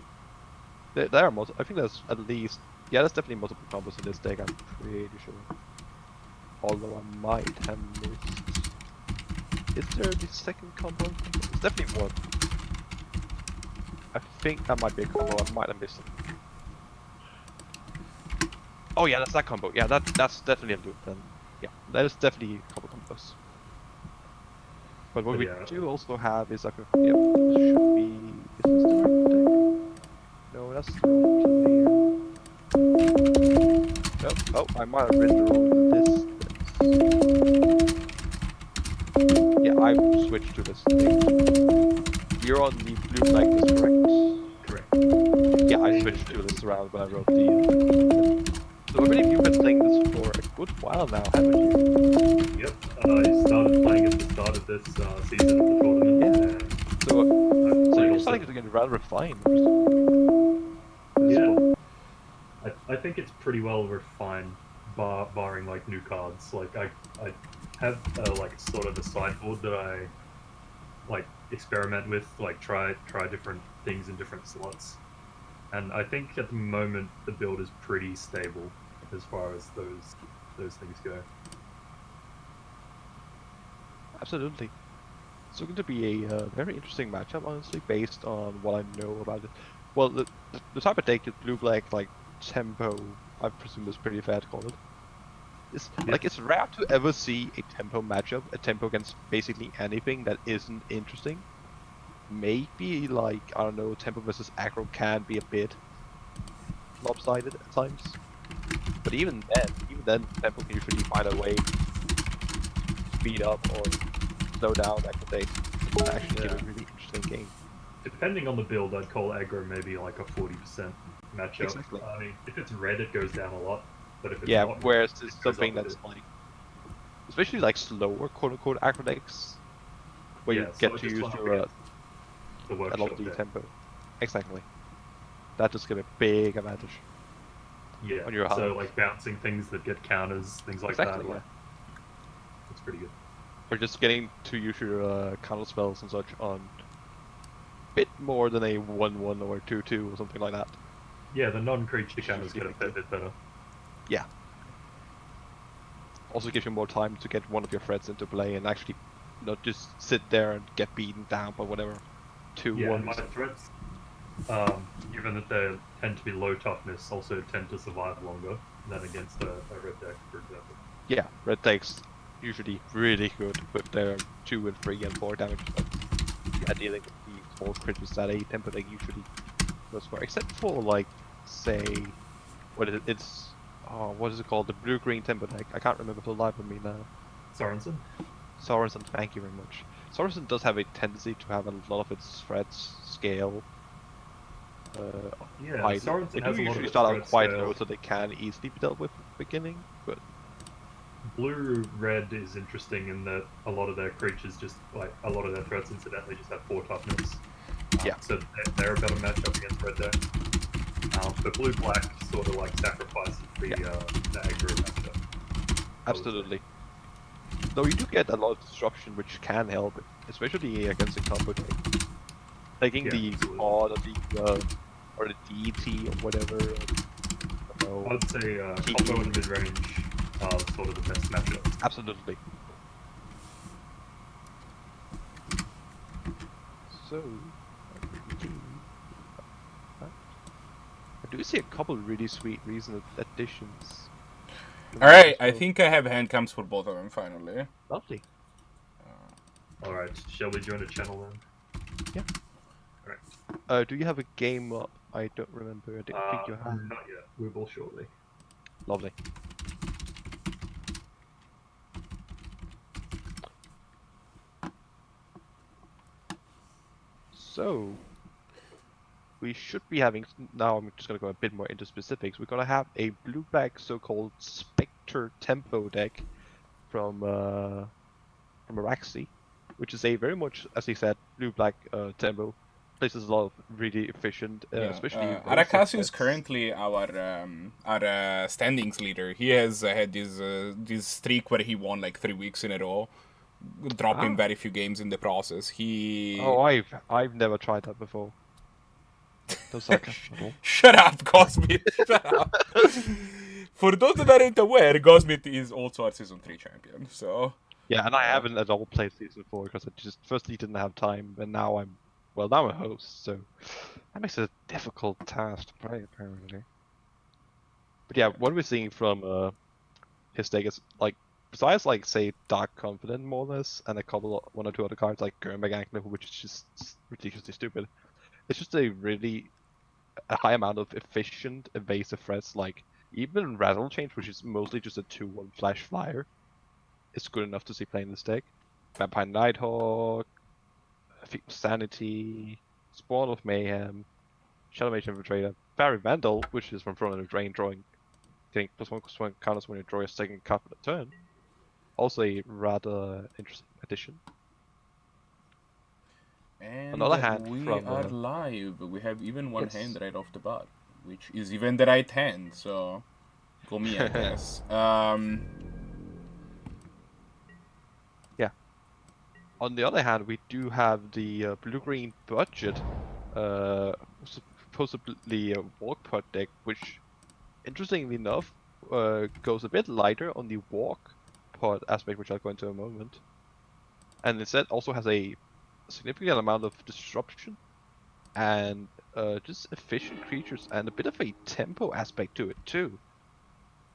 There are multiple. I think there's at least. Yeah, there's definitely multiple combos in this deck, I'm pretty sure. Although I might have missed. Is there the second combo? There's definitely one. I think that might be a combo, I might have missed it. Oh yeah, that's that combo. Yeah, that's definitely a loop then. Yeah, that is definitely a couple combos. But what we do also have is like a, yep, should be, is this the right deck? No, that's the wrong player. Oh, I might have written the wrong distance. Yeah, I switched to this thing. You're on the blue flag, is correct? Correct. Yeah, I switched to this round when I wrote the... So I believe you've been playing this for a good while now, haven't you? Yep, I started playing at the start of this season of the tournament. Yeah. So you're starting to get rather refined. Yeah. I think it's pretty well refined, barring like new cards. Like I have like sort of a sideboard that I like experiment with, like try different things in different slots. And I think at the moment the build is pretty stable as far as those things go. Absolutely. It's going to be a very interesting matchup, honestly, based on what I know about it. Well, the type of deck that blue-black, like, tempo, I presume is pretty fair to call it. It's, like, it's rare to ever see a tempo matchup, a tempo against basically anything that isn't interesting. maybe like, I don't know, tempo versus aggro can be a bit lopsided at times. But even then, tempo can usually find a way to speed up or slow down aggro days to actually give a really interesting game. Depending on the build, I'd call aggro maybe like a 40% matchup. Exactly. I mean, if it's red, it goes down a lot. But if it's Yeah, not whereas red, it's it goes something up a that's bit. like, especially like slower quote-unquote aggro decks, where Yeah, you so get it to just use went up your against the a lot workshop of the deck. tempo. Exactly. That just give a big advantage. Yeah, on your so hand. like bouncing things that get counters, things like Exactly, that. yeah. Like, it's pretty good. Or just getting to use your counter spells and such on a bit more than a 1-1 or 2-2 or something like that. Yeah, the non-creature Which is counters get a fair usually bit better. Yeah. Also gives you more time to get one of your threats into play and actually not just sit there and get beaten down by whatever 2 Yeah, and ones. my threats, given that they tend to be low toughness, also tend to survive longer than against a red deck, for example. Yeah, red decks usually really good with their 2 and 3 and 4 damage spells. And dealing with the small creatures that a tempo deck usually goes for, except for like, say, what is it? It's what is it called? The blue-green tempo deck. I can't remember for the life of me now. Sorensen? Sorensen, thank you very much. Sorensen does have a tendency to have a lot of its threats scale. Yeah, High. Sorensen They do has a lot of usually its start out threat quite scale. low, so they can easily be dealt with at the beginning. But Blue-red is interesting in that a lot of their creatures just, like, a lot of their threats incidentally just have 4 toughness. Yeah. So they're a better matchup against red deck. But blue-black sort of like sacrifices the aggro matchup. absolutely. Though you do get a lot of disruption, which can help, especially against a combo deck. Taking Yeah, the absolutely. odd or the DT or whatever. I don't know. I'd say Kiki. combo and mid-range are sort of the best matchup. Absolutely. So, I do see a couple really sweet recent additions. Alright, I think I have hand cams for both of them finally. Lovely. Alright, shall we join a channel then? Yeah. Alright. Do you have a game up? I don't remember. I don't think you have. Not yet. We will shortly. Lovely. So, we should be having, now I'm just going to go a bit more into specifics, we're going to have a blue-black so-called Specter tempo deck from Arakasi, which is a very much, as he said, blue-black tempo. Places a lot of really efficient, especially Arakasi is sets. currently our standings leader. He has had this streak where he won like 3 weeks in a row, dropping very few games in the process. Oh, I've never tried that before. Those are Shut up, Gosmith. Shut up. For those that aren't aware, Gosmith is also our Season 3 champion, so... Yeah, and I haven't at all played Season 4 because I just firstly didn't have time, and now I'm a host, so that makes it a difficult task to play apparently. But yeah, what we're seeing from his deck is like, besides like say Dark Confident more or less, and one or two other cards like Gurmagangler, which is just ridiculously stupid. It's just a high amount of efficient evasive threats, like even Rattle Change, which is mostly just a 2/1 flash flyer, is good enough to see playing this deck. Vampire Nighthawk, Sanity, Spawn of Mayhem, Shadow Mage Infiltrator, Fairy Vandal, which is from Front of the Drain, getting +1/+1 counters when you draw your second card for the turn. Also a rather interesting addition. And Another hand we from, are live. We have even one yes. hand right off the bat, which is even the right hand, so... Go me, I guess. Yeah. On the other hand, we do have the blue-green budget, supposedly a walk-pod deck, which, interestingly enough, goes a bit lighter on the walk-pod aspect, which I'll go into in a moment. And instead also has a significant amount of disruption and just efficient creatures and a bit of a tempo aspect to it too,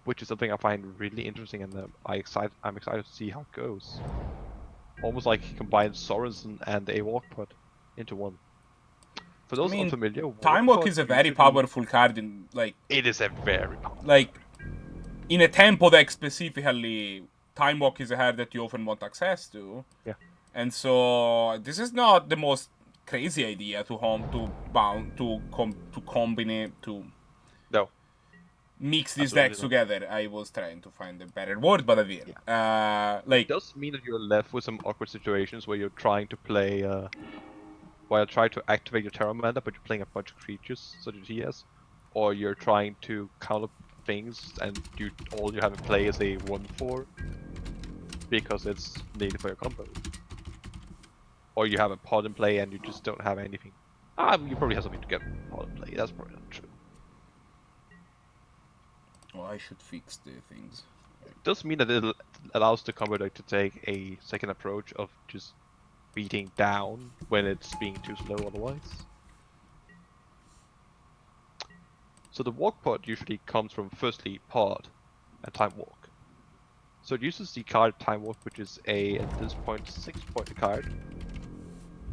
which is something I find really interesting, and I'm excited to see how it goes. Almost like he combines Sorensen and a walk pod into one. For those mean, unfamiliar, Time Walk is a very powerful card in It is a very powerful. In a tempo deck specifically. Time Walk is a card that you often want access to. Yeah. And so this is not the most crazy idea to combine to No. mix these Absolutely decks not. together. I was trying to find a better word, but I will. It does mean that you're left with some awkward situations where you're trying to play, while try to activate your Terra Mana, but you're playing a bunch of creatures, such as he has, or you're trying to counter things, and all you have in play is a 1/4 because it's needed for your combo, or you have a pod in play and you just don't have anything. You probably have something to get pod in play. That's probably not true. Oh, I should fix the things. It does mean that it allows the combo deck to take a second approach of just beating down when it's being too slow otherwise. So the Walk-Pod usually comes from firstly Pod and Time Walk. So it uses the card Time Walk, which is at this point 6-point card,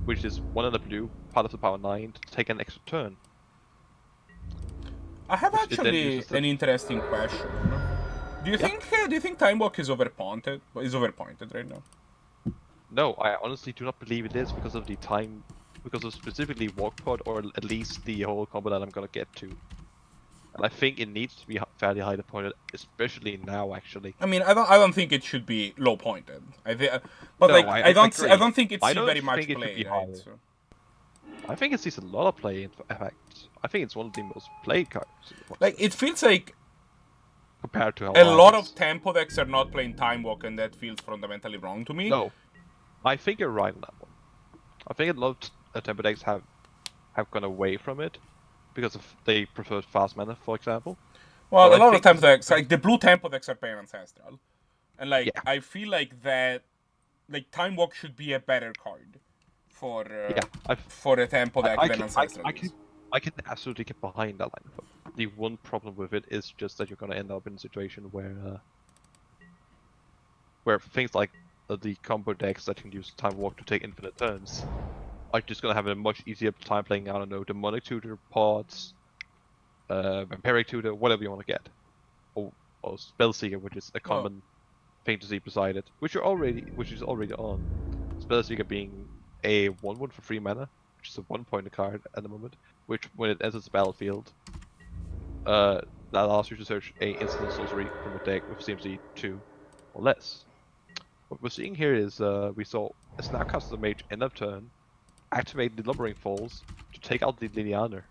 which is 1 in the blue, part of the power 9, to take an extra turn. I have Which it then actually uses an interesting question. Do you think Time Walk is overpointed? Is overpointed right now? No, I honestly do not believe it is because of specifically Walk-Pod, or at least the whole combo that I'm gonna get to. And I think it needs to be fairly highly pointed, especially now. Actually, I mean, I don't think it should be low pointed. I don't think it's very much played. Right? So. I think it sees a lot of play. In fact, I think it's one of the most played cards. It feels like compared to how a lot of tempo decks are not playing Time Walk, and that feels fundamentally wrong to me. No, I think you're right on that one. I think a lot of tempo decks have gone away from it because they prefer fast mana, for example. Well, a lot of tempo decks, like the blue tempo decks, are playing Ancestral, and I feel like that, Time Walk should be a better card for a tempo deck than Ancestral. I can absolutely get behind that line. The one problem with it is just that you're gonna end up in a situation where things like the combo decks that can use Time Walk to take infinite turns are just gonna have a much easier time playing, I don't know, Demonic Tutor, Pods, Vampiric Tutor, whatever you want to get, or Spellseeker, which is a common thing to see beside it, which is already on. Spellseeker being a 1/1 for 3 mana, which is a 1-point card at the moment, which when it enters the battlefield, that allows you to search a instant sorcery from a deck with CMC 2 or less. What we're seeing here is we saw a Snapcaster Mage end of turn activate the Lumbering Falls to take out the Lilianer.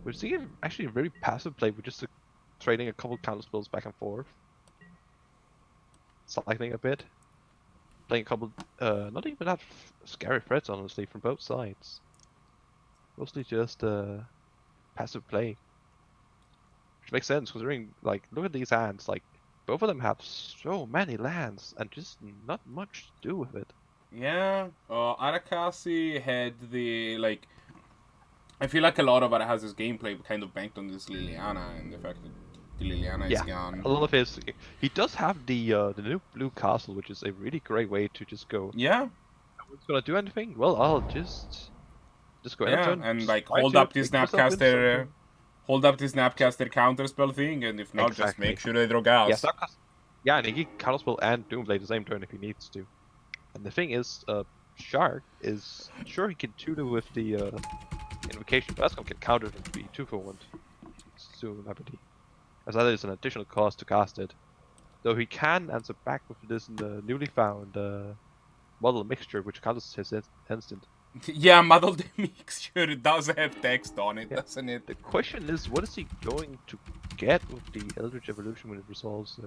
We're seeing actually a very passive play with just trading a couple counter spells back and forth, cycling a bit, playing a couple not even that scary threats honestly from both sides. Mostly just passive play. Which makes sense considering, look at these hands, both of them have so many lands and just not much to do with it. Yeah, Arakasi had I feel like a lot of Arakasi's gameplay kind of banked on this Liliana and the fact that the Liliana is gone. A lot of his, he does have the new blue castle, which is a really great way to just go. Yeah. No one's gonna do anything. Well, I'll just go ahead and hold up this Snapcaster. Hold up this Snapcaster counterspell thing, and if not, just make sure they draw gas. Yeah, and he can counterspell and Doomblade at the same turn if he needs to. And the thing is, Shark is sure he can tutor with the Invocation, but that's gonna get countered and be 2-for-1 soon, I believe. As that is an additional cost to cast it. Though he can answer back with this newly found model mixture, which counters his instant. Yeah, model the mixture does have text on it, doesn't it? The question is, what is he going to get with the Eldritch Evolution when it resolves?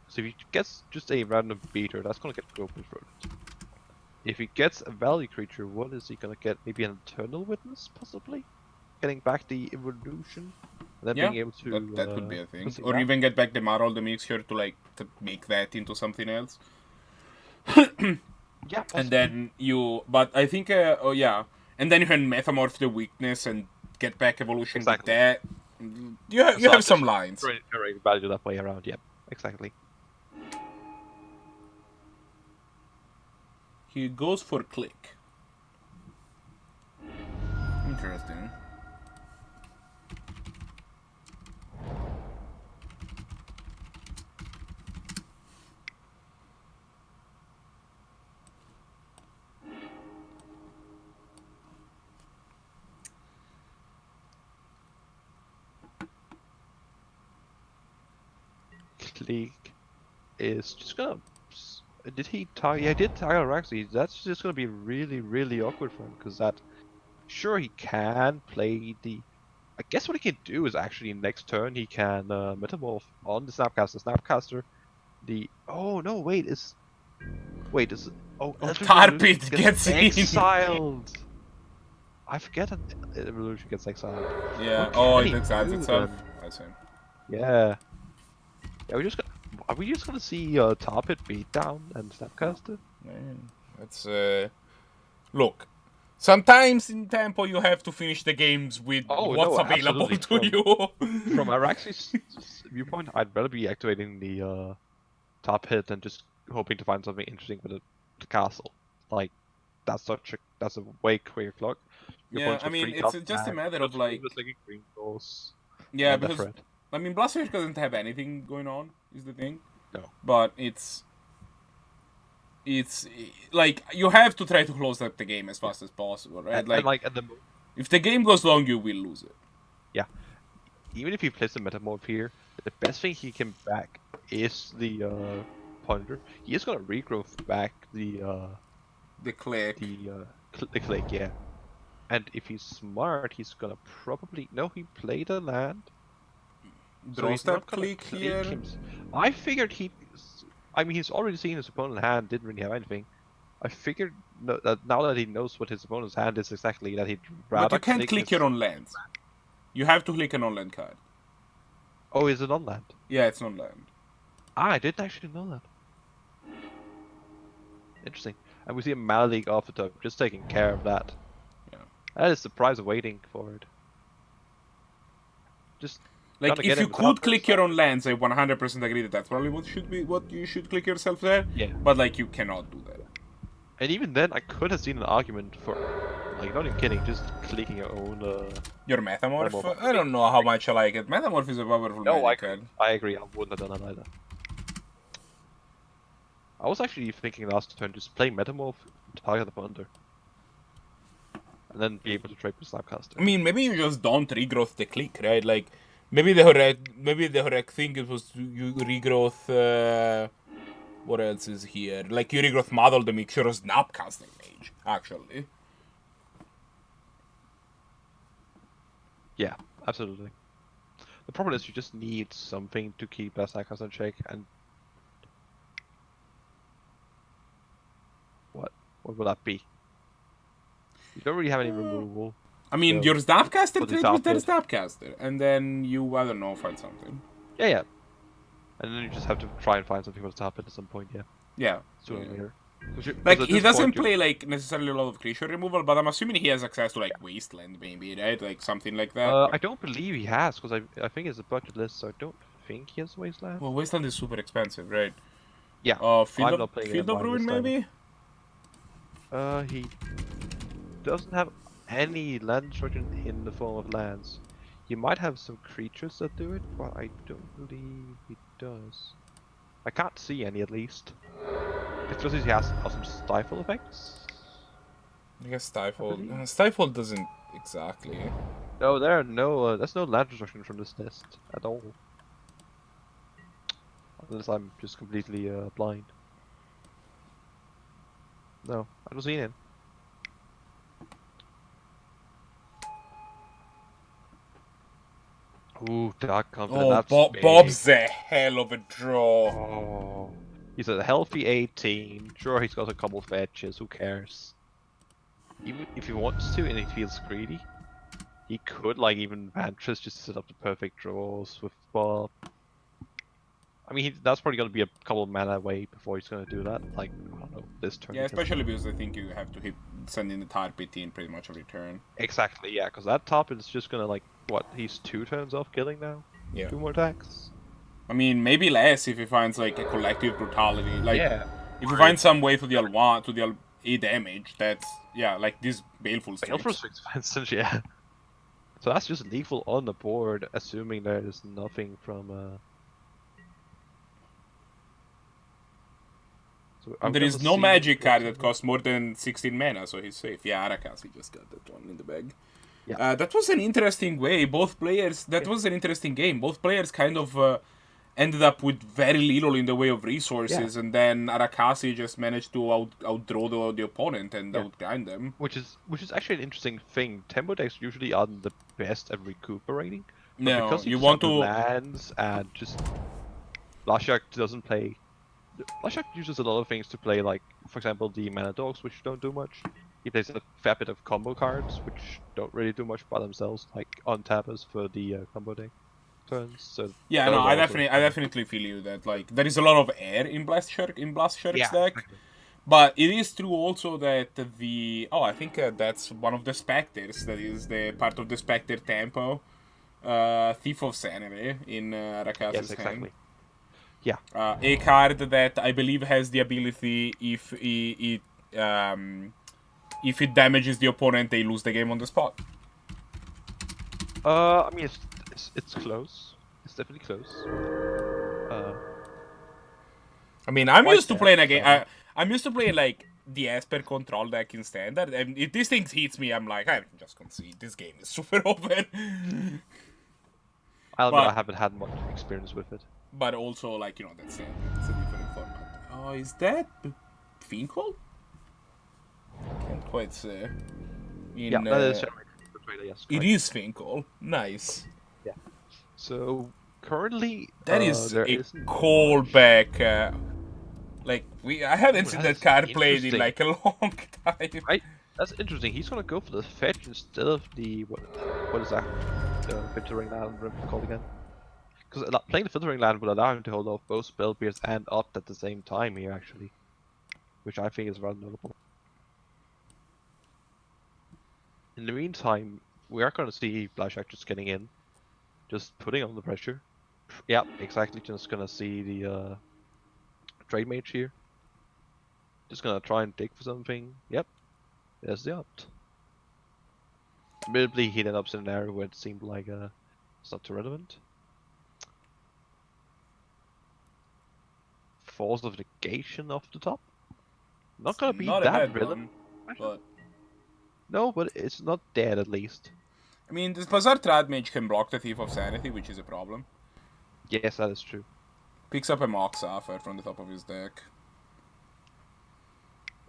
So if he gets just a random beater, that's gonna get broken for it. If he gets a value creature, what is he gonna get? Maybe an Eternal Witness, possibly? Getting back the evolution? And then being able to... that could be a thing. Or even get back the model the mixture to make that into something else. Yeah, possibly. And then but I think, and then you can metamorph the weakness and get back evolution with that. You have some lines. Value that way around, yeah, exactly. He goes for click. Interesting. Click is just gonna. Did he target? Yeah, he did target Arakasi. That's just gonna be really, really awkward for him because that. Sure, he can play the. I guess what he can do is actually next turn he can metamorph on the Snapcaster. Snapcaster, the oh no wait is oh Tarpit gets in. exiled. I forget that evolution gets exiled. Yeah. What Oh, can it he exiles do itself. then? I see. Yeah. Yeah, are we just gonna see Tarpit beat down and Snapcaster? Man, that's look. Sometimes in tempo you have to finish the games with Oh, what's no, available absolutely. to you. From Araxi's viewpoint, I'd rather be activating the top hit and just hoping to find something interesting with the castle. Like that's a way quicker clock. Your Yeah, opponent's I got mean, three it's top just a back, matter of plus like, the second green goals, yeah, and a because threat. I mean, Blastoise doesn't have anything going on, is the thing. No. But it's like you have to try to close up the game as fast as possible, right? And like at the if the game goes long, you will lose it. yeah, even if he plays the metamorph here, the best thing he can back is the ponder. He is gonna regrowth back the click. the click, yeah. And if he's smart, he's gonna probably he played a land. Draw he's step not gonna click here. I figured I mean, he's already seen his opponent's hand, didn't really have anything. I figured that now that he knows what his opponent's hand is exactly, that he'd rather But you can't click your own lands. You have to click an on-land card. Oh, is it on land? Yeah, it's on-land. Ah, I didn't actually know that. Interesting. And we see a Malleague off the top, just taking care of that. Yeah. That is the prize of waiting for it. Just like gotta if get you him could without click your own lands, I 100% agree that that's probably what you should click yourself there. Yeah. But like you cannot do that. And even then, I could have seen an argument for, like, not even kidding, just clicking your own. Your Metamorph? Metamorph. I don't know how much I like it. Metamorph is a powerful magic card. I agree. I wouldn't have done it either. I was actually thinking last turn just play Metamorph, target the Ponder, and then be able to trade with Snapcaster. I mean, maybe you just don't regrowth the click, right? Like, maybe the Horek thing it was you regrowth. What else is here? Like you regrowth model the mixture of Snapcasting Mage, actually. Yeah, absolutely. The problem is you just need something to keep that Snapcaster in check, and what would that be? You don't really have any removal. I mean, So, your Snapcaster put it trades with their top Snapcaster, and then you, I don't know, find something. Yeah. And then you just have to try and find something for the top at some point, yeah. Yeah. Sooner or later. 'Cause Like, at he this doesn't point, play, like, necessarily a lot of creature removal, but I'm assuming he has access to, like, Wasteland, maybe, right? Like, something like that. I don't believe he has, because I think it's a bucket list, so I don't think he has Wasteland. Well, Wasteland is super expensive, right? Yeah. Field I'm not of playing Field it of by Ruin, this time. maybe? He doesn't have any land destruction in the form of lands. He might have some creatures that do it, but I don't believe he does. I can't see any, at least. It's just he has some stifle effects. I guess Stifle. believe. Stifle doesn't exactly. No, there are no. There's no land destruction from this list at all. Unless I'm just completely blind. No, I don't see it. Ooh, Dark Confident. Oh, That's big. Bob's a hell of a draw. Oh. He's a healthy 18. Sure, he's got a couple fetches. Who cares? Even if he wants to and he feels greedy, he could like even Vantress just to set up the perfect draws with Bob. I mean, that's probably going to be a couple of mana away before he's going to do that. Like, I don't know, this turn. Yeah, especially because I think you have to send in the Tarpit in pretty much every turn. Exactly, yeah, because that top is just going to like, what, he's 2 turns off killing now? Yeah. 2 more attacks? I mean, maybe less if he finds like a collective brutality. Like, Yeah. if you find some way to deal a damage. That's yeah, like this Baleful Strix. Baleful Strix, for instance, yeah. So that's just lethal on the board, assuming there is nothing from. So There is no magic card that costs more than 16 mana, so he's safe. Yeah, Arakasi just got that one in the bag. Yeah. That was an interesting way. Both players. That was an interesting game. Both players kind of ended up with very little in the way of resources, and then Arakasi just managed to outdraw the opponent and outgrind them. Which is actually an interesting thing. Tempo decks usually aren't the best at recuperating. But No, because you just want have to lands and just Lashak doesn't play. Lashak uses a lot of things to play, like for example the mana dogs, which don't do much. He plays a fair bit of combo cards, which don't really do much by themselves, like on tappers for the combo deck turns. So yeah, those no, are I also definitely feel you that like there is a lot of air in Blast Shark's deck. exactly. But it is true also that I think that's one of the Specters, that is the part of the Specter tempo, Thief of Sanity in Arakasi's Yes, exactly. hand. Yeah. A card that I believe has the ability if it damages the opponent, they lose the game on the spot. I mean it's close. It's definitely close. I mean, I'm Quite used to fair, playing a game. so- I'm used to playing like the Esper control deck in standard, and if this thing hits me, I'm like, I just concede. This game is super open. I haven't had much experience with it. But also, like, you know, that's standard. It's a different format. Oh, is that Finkel? Can't quite say. Yeah, that is yes. It Correct. is Finkel. Nice. Yeah. So currently, That is there a isn't callback. Like I haven't seen that that's card played in interesting. like a long time. Right? That's interesting. He's gonna go for the fetch instead of the what is that? The filtering land called again? Because playing the filtering land will allow him to hold off both spell pierce and opt at the same time here, actually, which I think is rather notable. In the meantime, we are gonna see Blashak just getting in, just putting on the pressure. Yeah, exactly. Just gonna see the trade mage here. Just gonna try and dig for something. Yep, there's the opt. Admittedly, he ended up in an area where it seemed like it's not too relevant. Force of negation off the top. Not gonna be Not a that bad relevant. one, but No, but it's not dead at least. I mean, this Bazaar Trad Mage can block the Thief of Sanity, which is a problem. Yes, that is true. Picks up a Mox Offer from the top of his deck.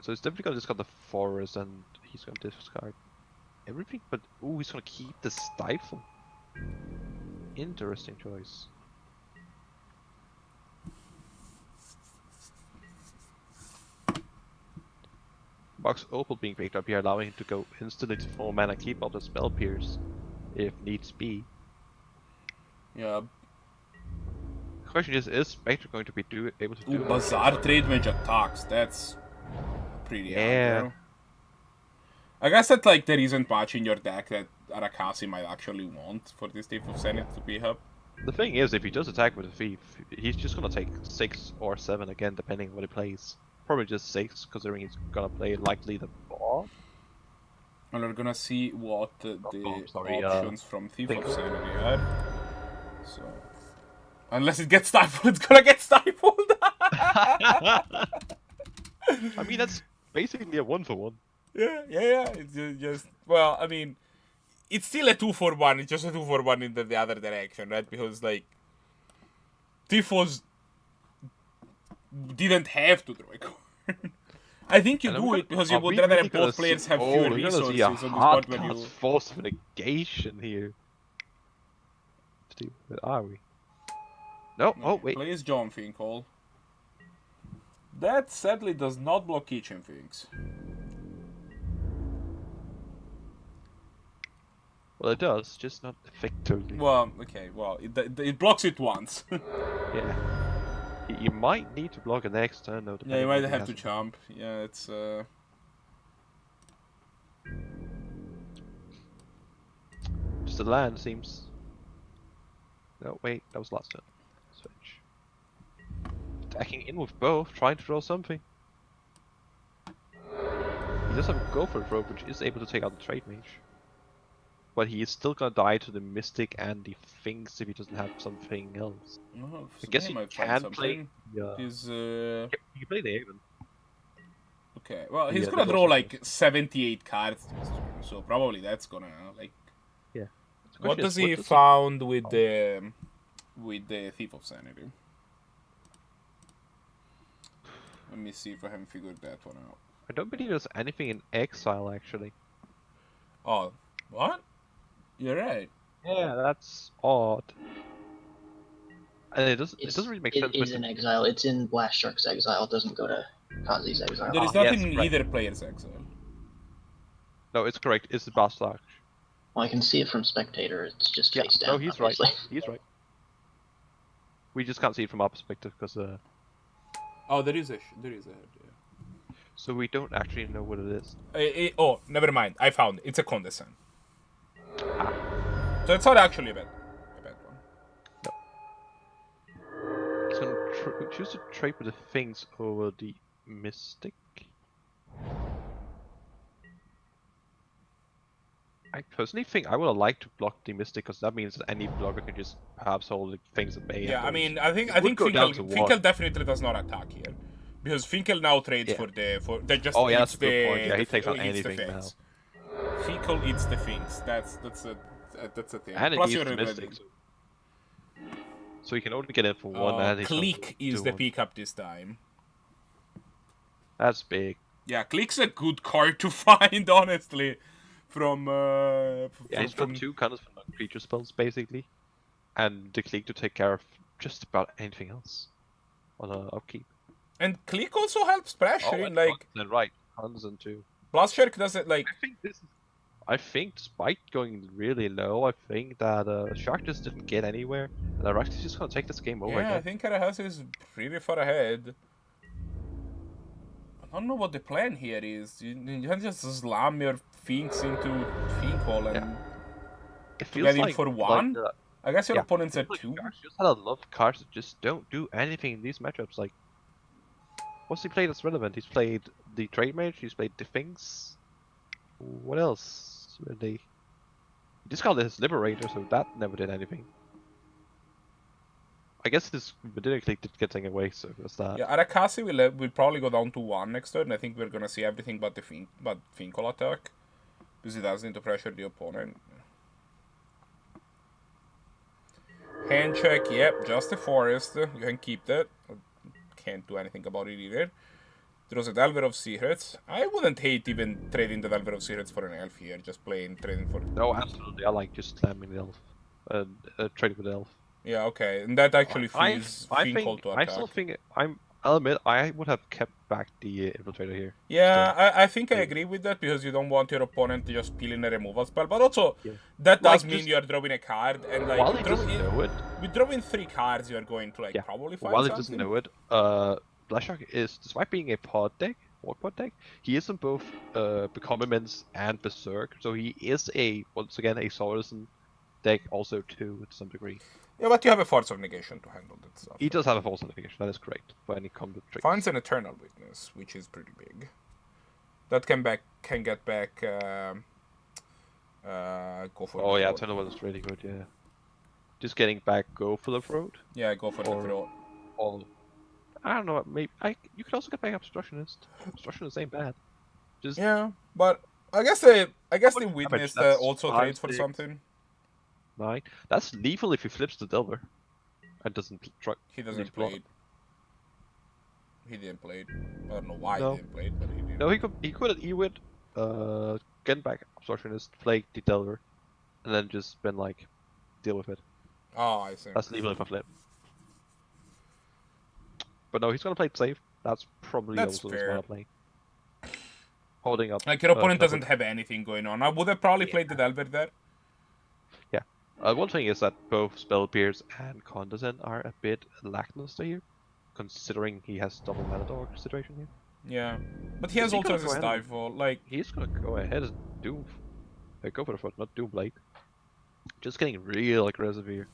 So he's definitely gonna discard the forest and he's gonna discard everything, but ooh, he's gonna keep the stifle. Interesting choice. Box Opal being picked up here, allowing him to go instantly to 4 mana, keep up the spell pierce if needs be. Yeah. The question is Specter going to be able to do much? Bazaar Trade Mage attacks. That's pretty Yeah. aggro. I guess that like there isn't much in your deck that Arakasi might actually want for this Thief of Sanity to be up. The thing is, if he does attack with a thief, he's just gonna take 6 or 7 again, depending on what he plays. Probably just 6, considering he's gonna play likely the ball. And we're gonna see what the sorry, options from Thief think- of Sanity are. So, unless it gets stifled, it's gonna get stifled. I mean, that's basically a 1-for-1. Yeah. It's just well, I mean, it's still a 2-for-1. It's just a 2-for-1 in the other direction, right? Because like, Tifos didn't have to draw a card. I think you And do we're it because are you would we rather really have gonna both players see- have oh, fewer we're gonna resources see a on the hard spot when you. force of negation here. Steve, where are we? No, oh wait. Plays John Finkel. That sadly does not block Kitchen Finks. Well, it does, just not effectively. Well, okay, well, it blocks it once. Yeah. You might need to block it next turn, though. Yeah, you depending might on what he have to has. jump. Yeah, it's Just the land seems. No, wait, that was last turn. Switch. Attacking in with both, trying to draw something. does have a Go for the Throat, which is able to take out the Trade Mage. But he is still gonna die to the Mystic and the Sphinx if he doesn't have something else. Oh, I guess he he might find can play. something. Yeah. He's He can play the Haven. okay. Well, he's Yeah, gonna there's draw also like 78 cards this turn, so probably that's gonna like. Yeah. What does What he does found with the Thief of Sanity? Let me see if I haven't figured that one out. I don't believe there's anything in exile actually. Oh, what? You're right. Yeah, that's odd. And it doesn't really make It sense. is with in exile. It's in Blast Shark's exile. It doesn't go to Kazi's exile. There is yes, nothing in right. either player's exile. No, it's correct. It's the Bastard. Well, I can see it from Spectator. It's just Yeah, face down. no, he's obviously. right. He's right. We just can't see it from our perspective because Oh, there is a head. Yeah. so we don't actually know what it is. Oh, never mind. I found it. It's a Condescend. So it's not actually a bad one. He's gonna choose to trade with the things over the Mystic. I personally think I would have liked to block the Mystic because that means that any blocker can just perhaps hold the things at bay. Yeah, I and mean, those- I think would go down to Finkel one. definitely does not attack here, because Finkel now trades Yeah. for they just Oh, yeah, eats that's a good point. Yeah, he the- takes on eats the anything things. Finkel eats the things. That's a thing. And it Plus needs you're the already- Mystic. So he can only get it for one. And he's gonna Click is do the one. pickup this time. That's big. Yeah, Click's a good card to find, honestly. From Yeah, he's got two counters for non-creature spells basically, and the Click to take care of just about anything else on upkeep. and Click also helps pressuring. and Like then right, Hansen too. Blast Shark does it like. I think despite going really low, I think that Shark just didn't get anywhere, and Arakasi's just gonna take this game over Yeah, I again. think Arakasi is pretty far ahead. I don't know what the plan here is. You can just slam your Finks into Finkel and It to get in for one. Like, I guess your yeah, opponent's it at feels like 2. Sharks just had a lot of cards that just don't do anything in these matchups. Like, what's he played that's relevant? He's played the Trade Mage, he's played the Finks. What else? Really? He discarded his Liberator, so that never did anything. I guess his Medina Click did get taken away, so that's that. Yeah, Arakasi will probably go down to 1 next turn. I think we're gonna see everything but the Finkel attack, because he does need to pressure the opponent. Hand check, yep, just a forest. You can keep that. Can't do anything about it either. There's a Delver of Secrets. I wouldn't hate even trading the Delver of Secrets for an elf here, just plain trading for. No, absolutely. I like just slamming the elf. Trading with the elf. Yeah, okay, and that actually frees Finkel to attack. I still think I'll admit I would have kept back the Infiltrator here. Yeah, I think I agree with that, because you don't want your opponent to just peel in a removal spell, but also Yeah. that does Like, mean just- you're drawing a card, and like While he doesn't know it, with drawing 3 cards, you're going to like Yeah, probably find while he something. doesn't know it, Blast Shark is, despite being a pod deck, Walk-Pod deck, he is in both Becomiments and Berserk, so he is once again a Solarson deck also too to some degree. Yeah, but you have a Force of Negation to handle that stuff. He does have a false notification, that is correct, for any combat tricks. Finds an Eternal Witness, which is pretty big. That can get back. Go for. Oh the yeah, throat. Eternal was really good, yeah. Just getting back Go for the Throat. Yeah, go for the Or- throat. Or I don't know, maybe you could also get back Obstructionist. Obstructionist ain't bad. Just Yeah, but I guess the Damage, Witness that's also 5, trades for 6. something. 9. That's lethal if he flips the Delver. And doesn't truck. He doesn't play it. He didn't play it. I don't know why No. he didn't play it, but he did. No, he could have Ewit, get back Obstructionist, play the Delver, and then just been like, deal with it. Oh, I see. That's lethal if I flip. But no, he's gonna play it safe. That's probably That's also the fair. smart play. Holding up. Like your opponent Delver. doesn't have anything going on. I would have probably played the Delver there. One thing is that both Spell Pierce and Condescend are a bit lackluster here, considering he has double Mana Dog situation here. Yeah, but he has Is he also gonna has a go ahead and- Stifle. Like, He's gonna go ahead and do. Go for the foot, not Doomblade. Just getting real aggressive here.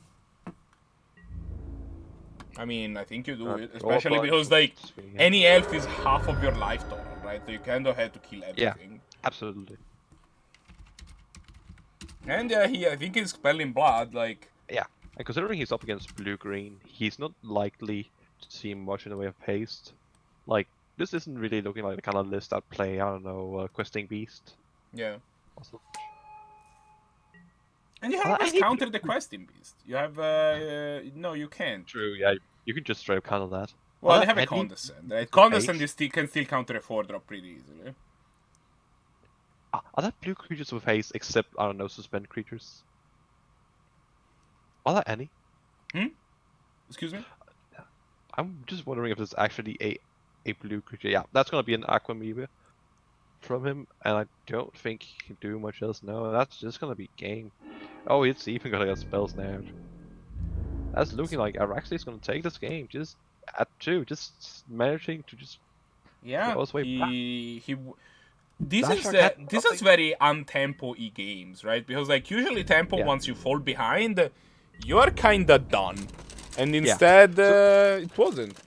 I mean, I think you do it, Draw especially bunch, because like swing it. any elf is half of your life total, right? So you kind of had to kill Yeah. everything. Absolutely. And I think he's Expelling Blood, like... Yeah. And considering he's up against blue-green, he's not likely to see much in the way of haste. Like, this isn't really looking like the kind of list I'd play, I don't know, Questing Beast. Yeah. Also. And you Well, have always I think- countered the Questing Beast. You have... no, you can't. True, yeah. You can just straight up counter that. Well, Are they have a any Condescend. Right? creatures with Condescend haste? can still counter a 4-drop pretty easily. Are there blue creatures with haste except, I don't know, suspend creatures? Are there any? Excuse me? I'm just wondering if there's actually a blue creature. Yeah, that's gonna be an Aquamoeba from him, and I don't think he can do much else. No, that's just gonna be game. Oh, it's even gonna get spells now. That's looking like Arakasi's gonna take this game. Just at 2, just managing to just Yeah, Claw his way back. This That is shark had this is nothing. very untempo-y games, right? Because like usually tempo, Yeah. once you fall behind, you're kinda done. And instead, it wasn't.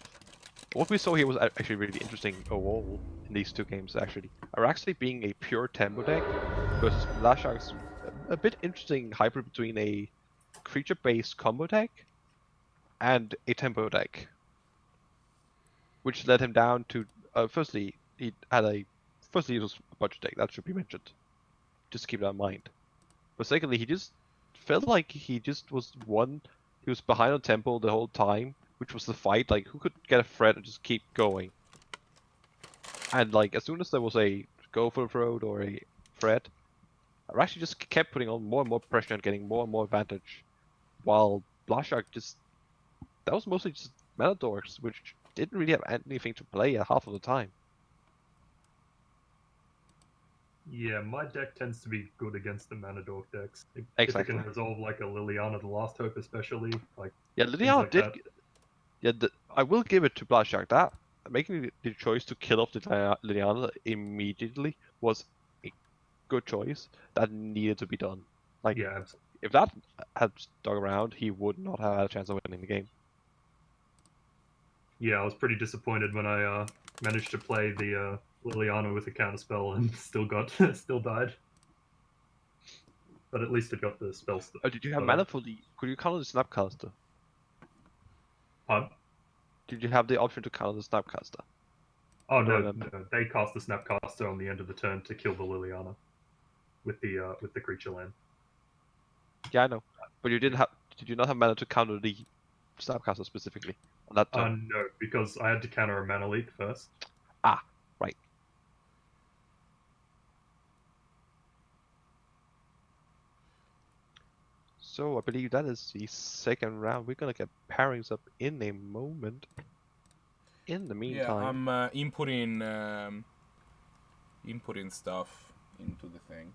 What we saw here was actually really interesting overall in these 2 games. Actually, Arakasi being a pure tempo deck versus Blast Shark's a bit interesting hybrid between a creature-based combo deck and a tempo deck, which led him down to firstly it was a budget deck, that should be mentioned. Just keep that in mind. But secondly, he just felt like he just was he was behind on tempo the whole time, which was the fight. Like, who could get a threat and just keep going? And like, as soon as there was a go for the throat or a threat, Arashi just kept putting on more and more pressure and getting more and more advantage. While Blast Shark that was mostly just Manadorks, which didn't really have anything to play at half of the time. Yeah, my deck tends to be good against the Manadork decks. If Exactly. it can resolve like a Liliana the Last Hope, especially, like Yeah, Liliana like did. that. Yeah, I will give it to Blast Shark. That making the choice to kill off the Liliana immediately was a good choice that needed to be done. Like, yeah, absolutely. if that had stuck around, he would not have had a chance of winning the game. Yeah, I was pretty disappointed when I managed to play the Liliana with a counterspell and still died. But at least it got the spell stuff. Oh, did you have mana for the? Could you counter the Snapcaster? Pardon? Did you have the option to counter the Snapcaster? Oh no, remember. no, they cast the Snapcaster on the end of the turn to kill the Liliana with the creature land. Yeah, I know, but you didn't have. Did you not have mana to counter the Snapcaster specifically on that turn? No, because I had to counter a mana leak first. Ah, right. So I believe that is the second round. We're gonna get pairings up in a moment. In the Yeah, meantime, I'm inputting stuff into the thing.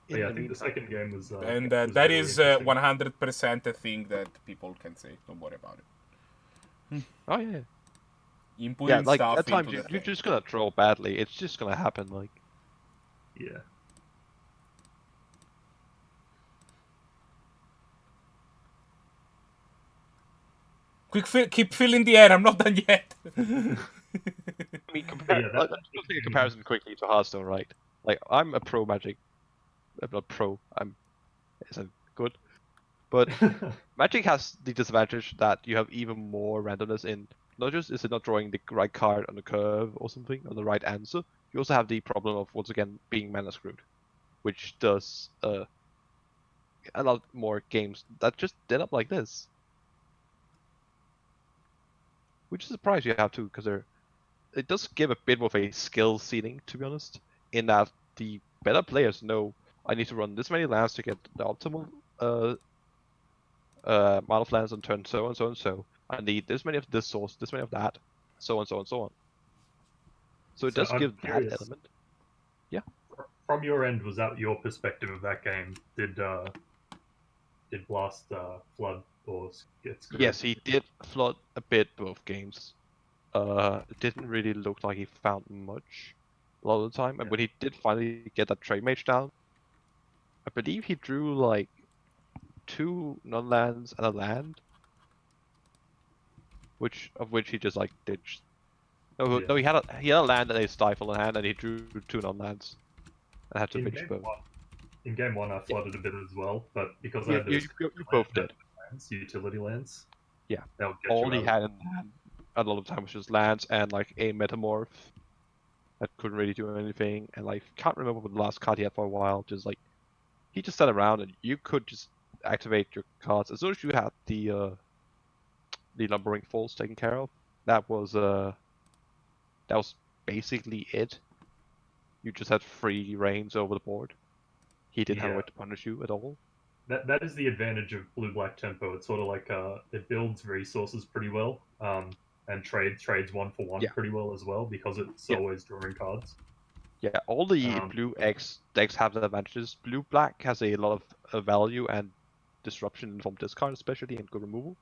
But yeah, I think the second game was. And was that really is interesting. 100% a thing that people can say. Don't worry about it. oh yeah, Inputting yeah. Like stuff at times into the you're thing. just gonna draw badly. It's just gonna happen. Like Yeah. Keep filling the air. I'm not done yet. I mean, Yeah, let's take a comparison quickly to Hearthstone, right? Like I'm a pro Magic. I'm not pro. Isn't good, but Magic has the disadvantage that you have even more randomness in. Not just is it not drawing the right card on the curve or something, or the right answer, you also have the problem of, once again, being mana screwed, which does a lot more games that just end up like this. Which is a surprise you have to, because it does give a bit of a skill ceiling, to be honest, in that the better players know I need to run this many lands to get the optimal amount of lands on turn so and so and so. I need this many of this source, this many of that, so on, so on, so on. So it does I'm give curious. that element. From your end, was that your perspective of that game? Did Blast flood or get screwed? Yes, he did flood a bit both games. It didn't really look like he found much a lot of the time. And when he did finally get that trade mage down, I believe he drew like 2 non-lands and a land, of which he just like ditched. No, Yeah. no, he had a land and a stifle in hand, and he drew 2 non-lands. I had to In finish game both. one, in game one, I flooded a bit as well, but because I You, had you, those you both did. lands, utility lands, Yeah. that would get All you he out had in hand a lot of time was just lands and like a metamorph that couldn't really do anything, and like can't remember what the last card he had for a while. Just like he just sat around and you could just activate your cards as soon as you had the lumbering falls taken care of. That was basically it. You just had free reigns over the board. He didn't have a Yeah. way to punish you at all. That is the advantage of blue-black tempo. It's sort of like it builds resources pretty well, and trades 1-for-1 Yeah. pretty well as well because it's Yeah. always drawing cards. Yeah, all the Um, blue X decks have the advantages. Blue black has a lot of value and disruption from discard, especially, and good removal.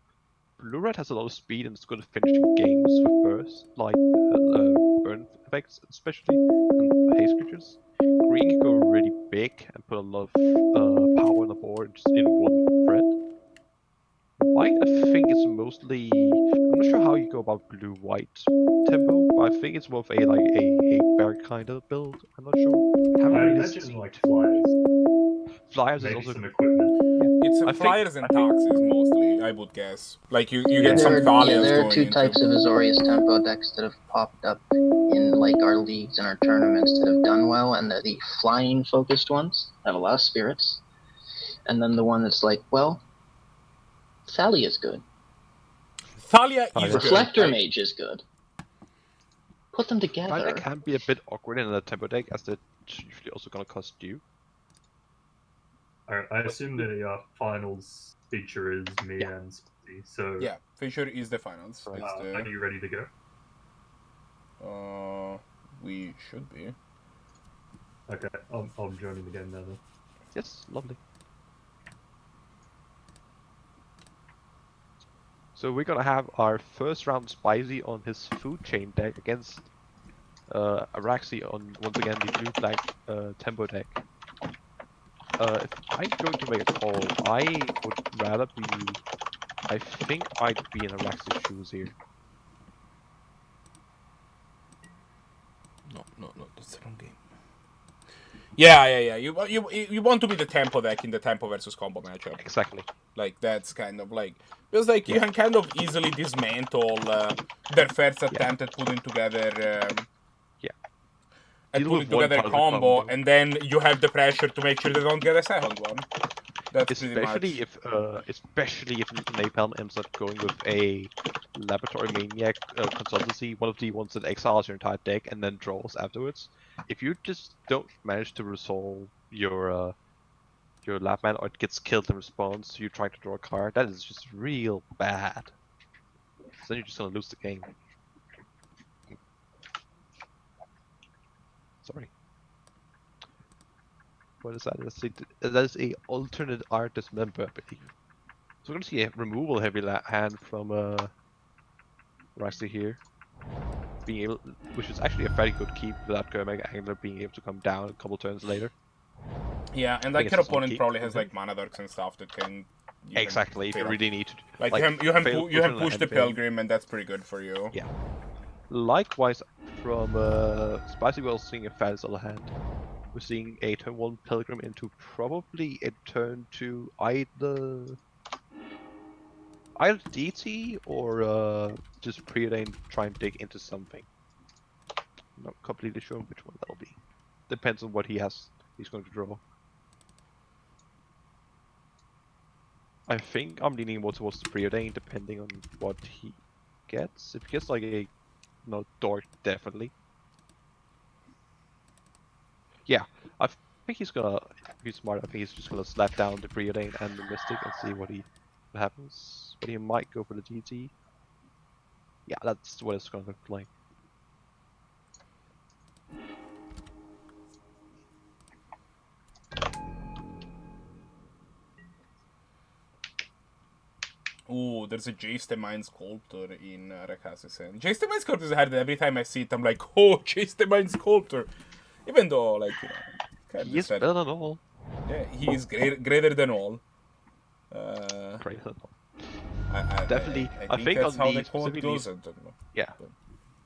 Blue red has a lot of speed and it's good at finishing games with burst, like burn effects, especially, and haste creatures. Green can go really big and put a lot of power on the board just in one thread. White, I think it's mostly. I'm not sure how you go about blue-white tempo, but I think it's more of a bear kind of build. I'm not sure. Haven't I really imagine seen like too- flyers, Flyers is maybe also some equipment. It's I think- flyers and taxes mostly, I would guess. Like you get Yeah. some Thalias There are going two into. types of Azorius tempo decks that have popped up in like our leagues and our tournaments that have done well, and they're the flying focused ones that have a lot of spirits, and then the one that's like, well, Thalia is good, Thalia is Thalia. good. Reflector I- Mage is good. Put them Flyers together. can be a bit awkward in a tempo deck, as they're usually also gonna cost you. I assume the finals feature is me Yeah. and Spicy, so Yeah, Fisher is the finals. Right. Is are the, you ready to go? we should be. Okay, I'm joining the game now then. Yes, lovely. So we're gonna have our first round Spicy on his food chain deck against Arakasi on once again the blue black tempo deck. If I'm going to make a call, I would rather be. I think I'd be in Araxi's shoes here. No, that's the wrong game. Yeah. You want to be the tempo deck in the tempo versus combo matchup. Exactly. Like that's kind of like because like you can kind of easily dismantle their first attempt at putting together. At Deal putting with one together part of the combo, combo. and then you have the pressure to make sure they don't get a second one. That's Especially if Napalm ends up going with a Laboratory Maniac consultancy, one of the ones that exiles your entire deck and then draws afterwards. If you just don't manage to resolve your lab man, or it gets killed in response to you trying to draw a card, that is just real bad. So then you're just gonna lose the game. Sorry. What is that? Let's see. That is a alternate artist member, I believe. So we're gonna see a removal heavy hand from Raxley here, being able, which is actually a very good keep without Mega Angler being able to come down a couple turns later. Yeah, and I like think your it's a opponent keep probably for has him. like mana darks and stuff that can. Exactly, if you fail. really need to. Like like, you fail can push push and the heavy fail. Pilgrim, and that's pretty good for you. Yeah. Likewise, from Spicy, we're also seeing a fairly solid hand. We're seeing a turn 1 Pilgrim into probably a turn 2 either DT or just preordain, try and dig into something. Not completely sure which one that'll be. Depends on what he's going to draw. I think I'm leaning more towards the preordain, depending on what he gets. If he gets like a Dork, definitely. Yeah, I think he's gonna. If he's smart, I think he's just gonna slap down the preordain and the mystic and see what happens. But he might go for the DT. Yeah, that's what it's gonna look like. Ooh, there's a Jace the Mind Sculptor in Arakasi's hand. Jace the Mind Sculptor is a card that every time I see it, I'm like, oh, Jace the Mind Sculptor. Even though, like, you know, kind He is better than all. Yeah, he is greater than all. Greater than all. I Definitely. I think think that's on how the the code specifically- goes. I don't know. Yeah. But-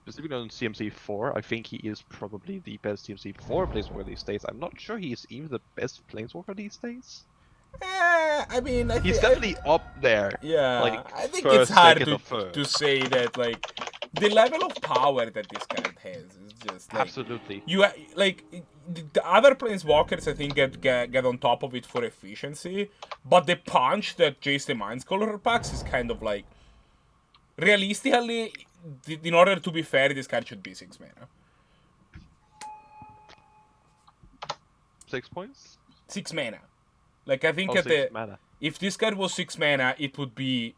specifically on CMC4, I think he is probably the best CMC4 planeswalker these days. I'm not sure he is even the best planeswalker these days. I mean, He's definitely up there. Yeah, Like, I think first, it's hard second, or third. to say that, like, the level of power that this card has is just, like... Absolutely. Like, the other planeswalkers, I think, get on top of it for efficiency, but the punch that Jace the Mindscaller packs is kind of, like... Realistically, in order to be fair, this card should be 6 mana. 6 points? 6 mana. Like, I think 6 mana. if this card was 6 mana, it would be...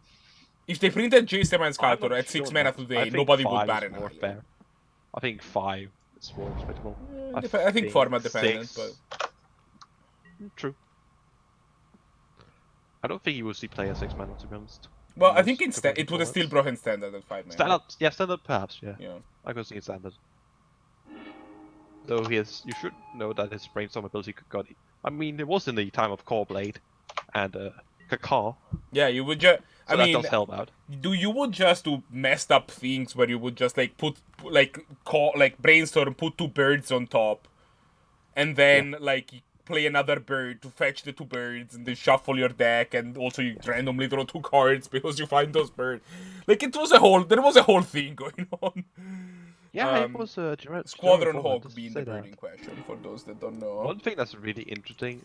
If they printed Jace the Mindscaller at 6 mana today, nobody would bat an eye. Fair. I think 5 is more respectable. I think format dependent, 6. but... True. I don't think you will see play a 6 mana, to be honest. Well, I think instead it would have still formats. brought in standard at 5 mana. Standard perhaps, yeah. Yeah. I could see it standard. Though you should know that his brainstorm ability got... I mean, it was in the time of Core Blade and Caca, Yeah, you would just... so I that mean, does help out. you would just do messed up things where you would just, like, put, like, brainstorm, put 2 birds on top, and then, like, play another bird to fetch the 2 birds, and then shuffle your deck, and also you randomly draw 2 cards because you find those birds. Like, there was a whole thing going on. Yeah, it was a Squadron Hawk being the bird in question, for those that don't know. One thing that's really interesting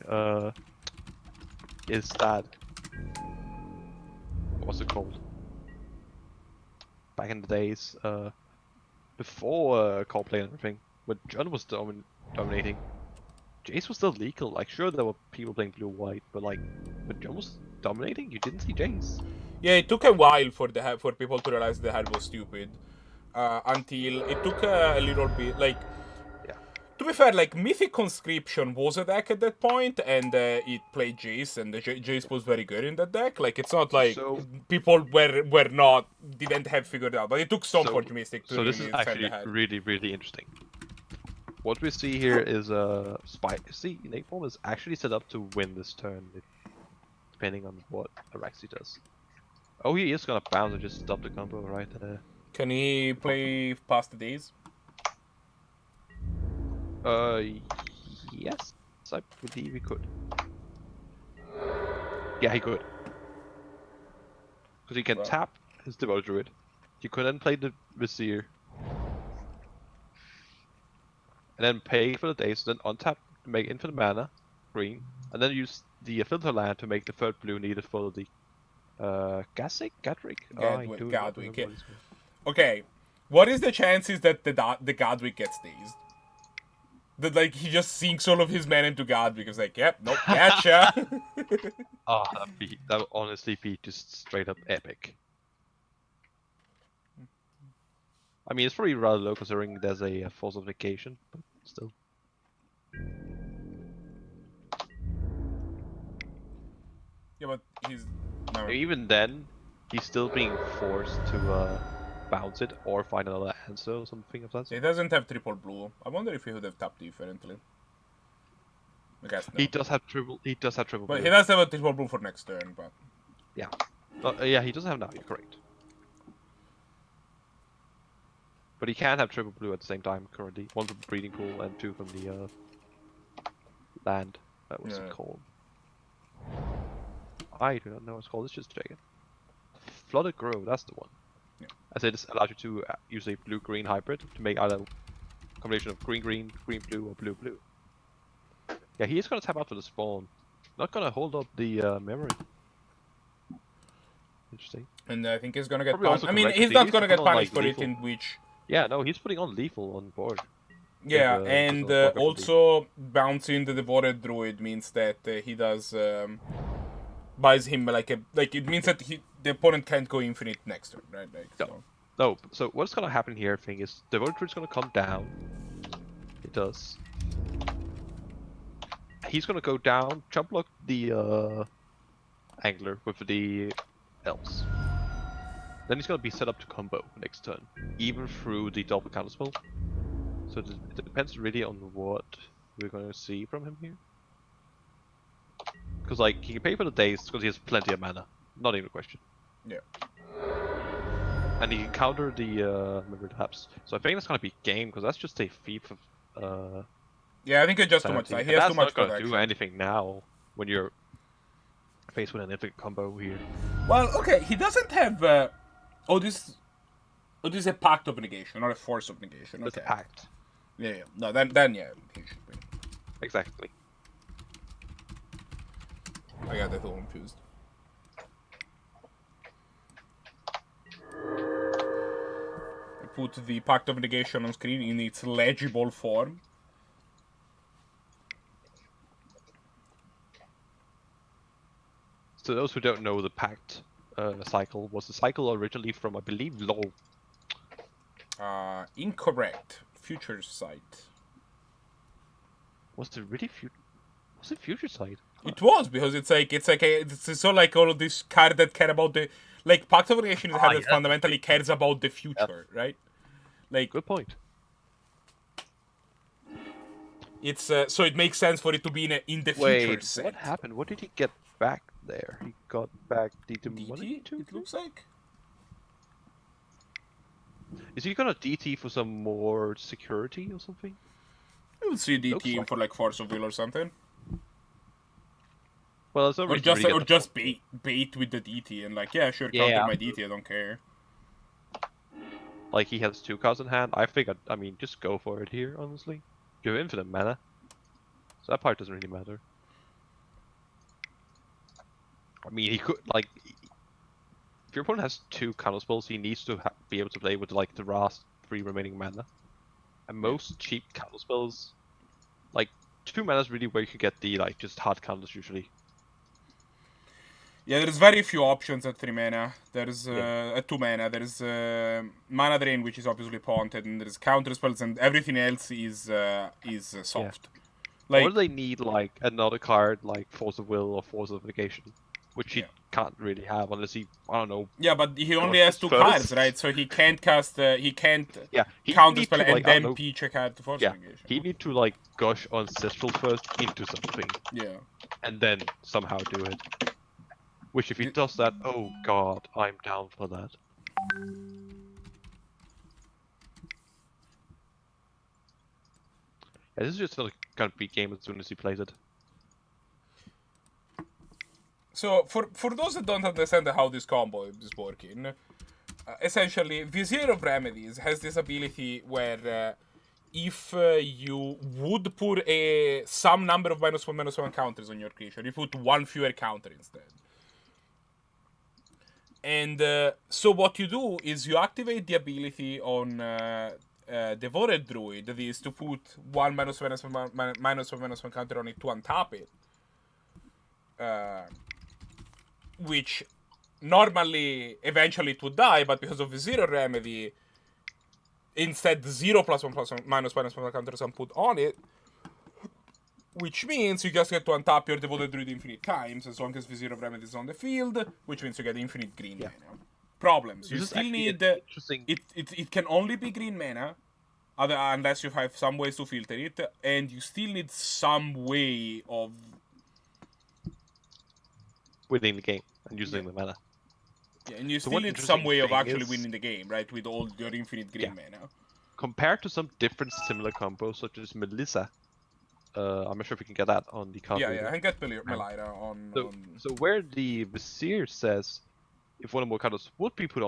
is that... What's it called? Back in the days, before Core Play and everything, when John was dominating, Jace was still legal. Like, sure, there were people playing blue-white, but like, when John was dominating, you didn't see Jace. Yeah, it took a while for people to realize the hand was stupid. Until it took a little bit, like... Yeah. To be fair, like, Mythic Conscription was a deck at that point, and it played Jace, and Jace was very good in that deck. Like, it's not like people didn't have figured it out, but it took Stoneforge Mystic to really this is send the actually hand. really, really interesting. What we see here is SpicyNapalm is actually set up to win this turn, depending on what Arakasi does. Oh, he is gonna bounce and just stop the combo right there. Can he play past the days? Yes, I believe he could. Yeah, he could. Because he can tap his Devoted Druid. You could then play the Vizier. And then pay for the days, then untap to make infinite mana, green, and then use the filter land to make the 3rd blue needed for the Gadwick? Gadwick, yeah. Okay, what is the chances that the Gadwick gets dazed? That, like, he just sinks all of his mana into Gadwick, because, like, yep, nope, gotcha. That would honestly be just straight up epic. I mean, it's probably rather low considering there's a force of negation, but still. Yeah, but he's... No. Even then, he's still being forced to bounce it or find another answer or something of that sort. He doesn't have triple blue. I wonder if he would have tapped differently. I guess no. He does have triple. He does have triple. But blue. he does have a triple blue for next turn, but... Yeah. Yeah, he doesn't have now. You're correct. But he can have triple blue at the same time currently. 1 from the breeding pool and 2 from the land. That was called. I do not know what it's called. Let's just check it. Flooded Grove. That's the one. Yeah. As it allows you to use a blue-green hybrid to make either a combination of green-green, green-blue, or blue-blue. Yeah, he is gonna tap out for the spawn. Not gonna hold up the memory. Interesting. And I think he's gonna get Probably punished. also I mean, correct, he's he not needs gonna to get put on, punished like, for it lethal. in which... Yeah, no, he's putting on lethal on board. Yeah, With, and also bouncing the Devoted Druid means that he does... buys him like it means that the opponent can't go infinite next turn, right? Like, so. No, so what's gonna happen here, thing is, the Devoted Druid's gonna come down. It does. He's gonna go down, jump block the Angler with the Elves. Then he's gonna be set up to combo next turn, even through the double counterspell. So it depends really on what we're gonna see from him here. Because, like, he can pay for the days because he has plenty of mana. Not even a question. Yeah. And he can counter the memory lapse. So I think that's gonna be game because that's just a feat of Yeah, I think it's just too much. sanity. He And has too that's much not gonna protection. do anything now when you're faced with an infinite combo here. Well, okay, he doesn't have. This is a pact of negation, not a force of negation. It's Okay. a pact. Yeah. No, then yeah, he should be. Exactly. I got that all confused. I put the pact of negation on screen in its legible form. So those who don't know, the pact cycle was a cycle originally from, I believe, LoL. Incorrect. Future sight. Was it really Was it Future Sight? It was because it's so like all of this card that care about the like pact of negation is a card that fundamentally cares about the future, right? Like Good point. it's so it makes sense for it to be in the future Wait, set. what happened? What did he get back there? He got back DT money? DT? It looks like. Is he gonna DT for some more security or something? I would see Looks DT like for like force of will or something. Well, it's not Or reason to just really or get just bait with the DT and like yeah sure counter Yeah. my DT, I don't care. like he has 2 cards in hand. I think I mean just go for it here, honestly. You have infinite mana, so that part doesn't really matter. I mean, he could like if your opponent has 2 counter spells, he needs to be able to play with like the last 3 remaining mana. And most cheap counter spells, like 2 mana is really where you can get the like just hard counters usually. Yeah, there's very few options at 3 mana. There's Yeah. at 2 mana. There's mana drain, which is obviously Ponted, and there's counter spells, and everything else is soft. Like Or they need like another card like Force of Will or Force of Negation, which he Yeah. can't really have unless he, I don't know. yeah, but he only God, has this 2 first- cards, right? So he can't cast. He can't Yeah, he counter need spell to, and like, I don't then know, peach a card to force Yeah, negation. he need to like gush Ancestral first into something, Yeah. and then somehow do it. Which if he does that, oh god, I'm down for that. Yeah, this is just not gonna be game as soon as he plays it. So for those that don't understand how this combo is working, essentially Vizier of Remedies has this ability where if you would put some number of -1/-1 counters on your creature, you put 1 fewer counter instead. And so what you do is you activate the ability on Devoted Druid, that is to put 1 -1/-1 counter on it to untap it. Which normally, eventually it would die, but because of the 0 remedy, instead 0 +1/+1 -1/-1 counters are put on it, which means you just get to untap your Devoted Druid infinite times as long as the 0 remedy is on the field, which means you get infinite green mana. Problems. You This is still actually need an interesting. it can only be green mana, unless you have some ways to filter it, and you still need some way of Winning the game and using the mana. yeah, and you So still one need some interesting way of thing actually is- winning the game, right? With all your infinite green mana. Compared to some different similar combos such as Melissa, I'm not sure if we can get that on the card. Yeah, reader. I can get Melira on. So where the Vizier says if one or more counters would be put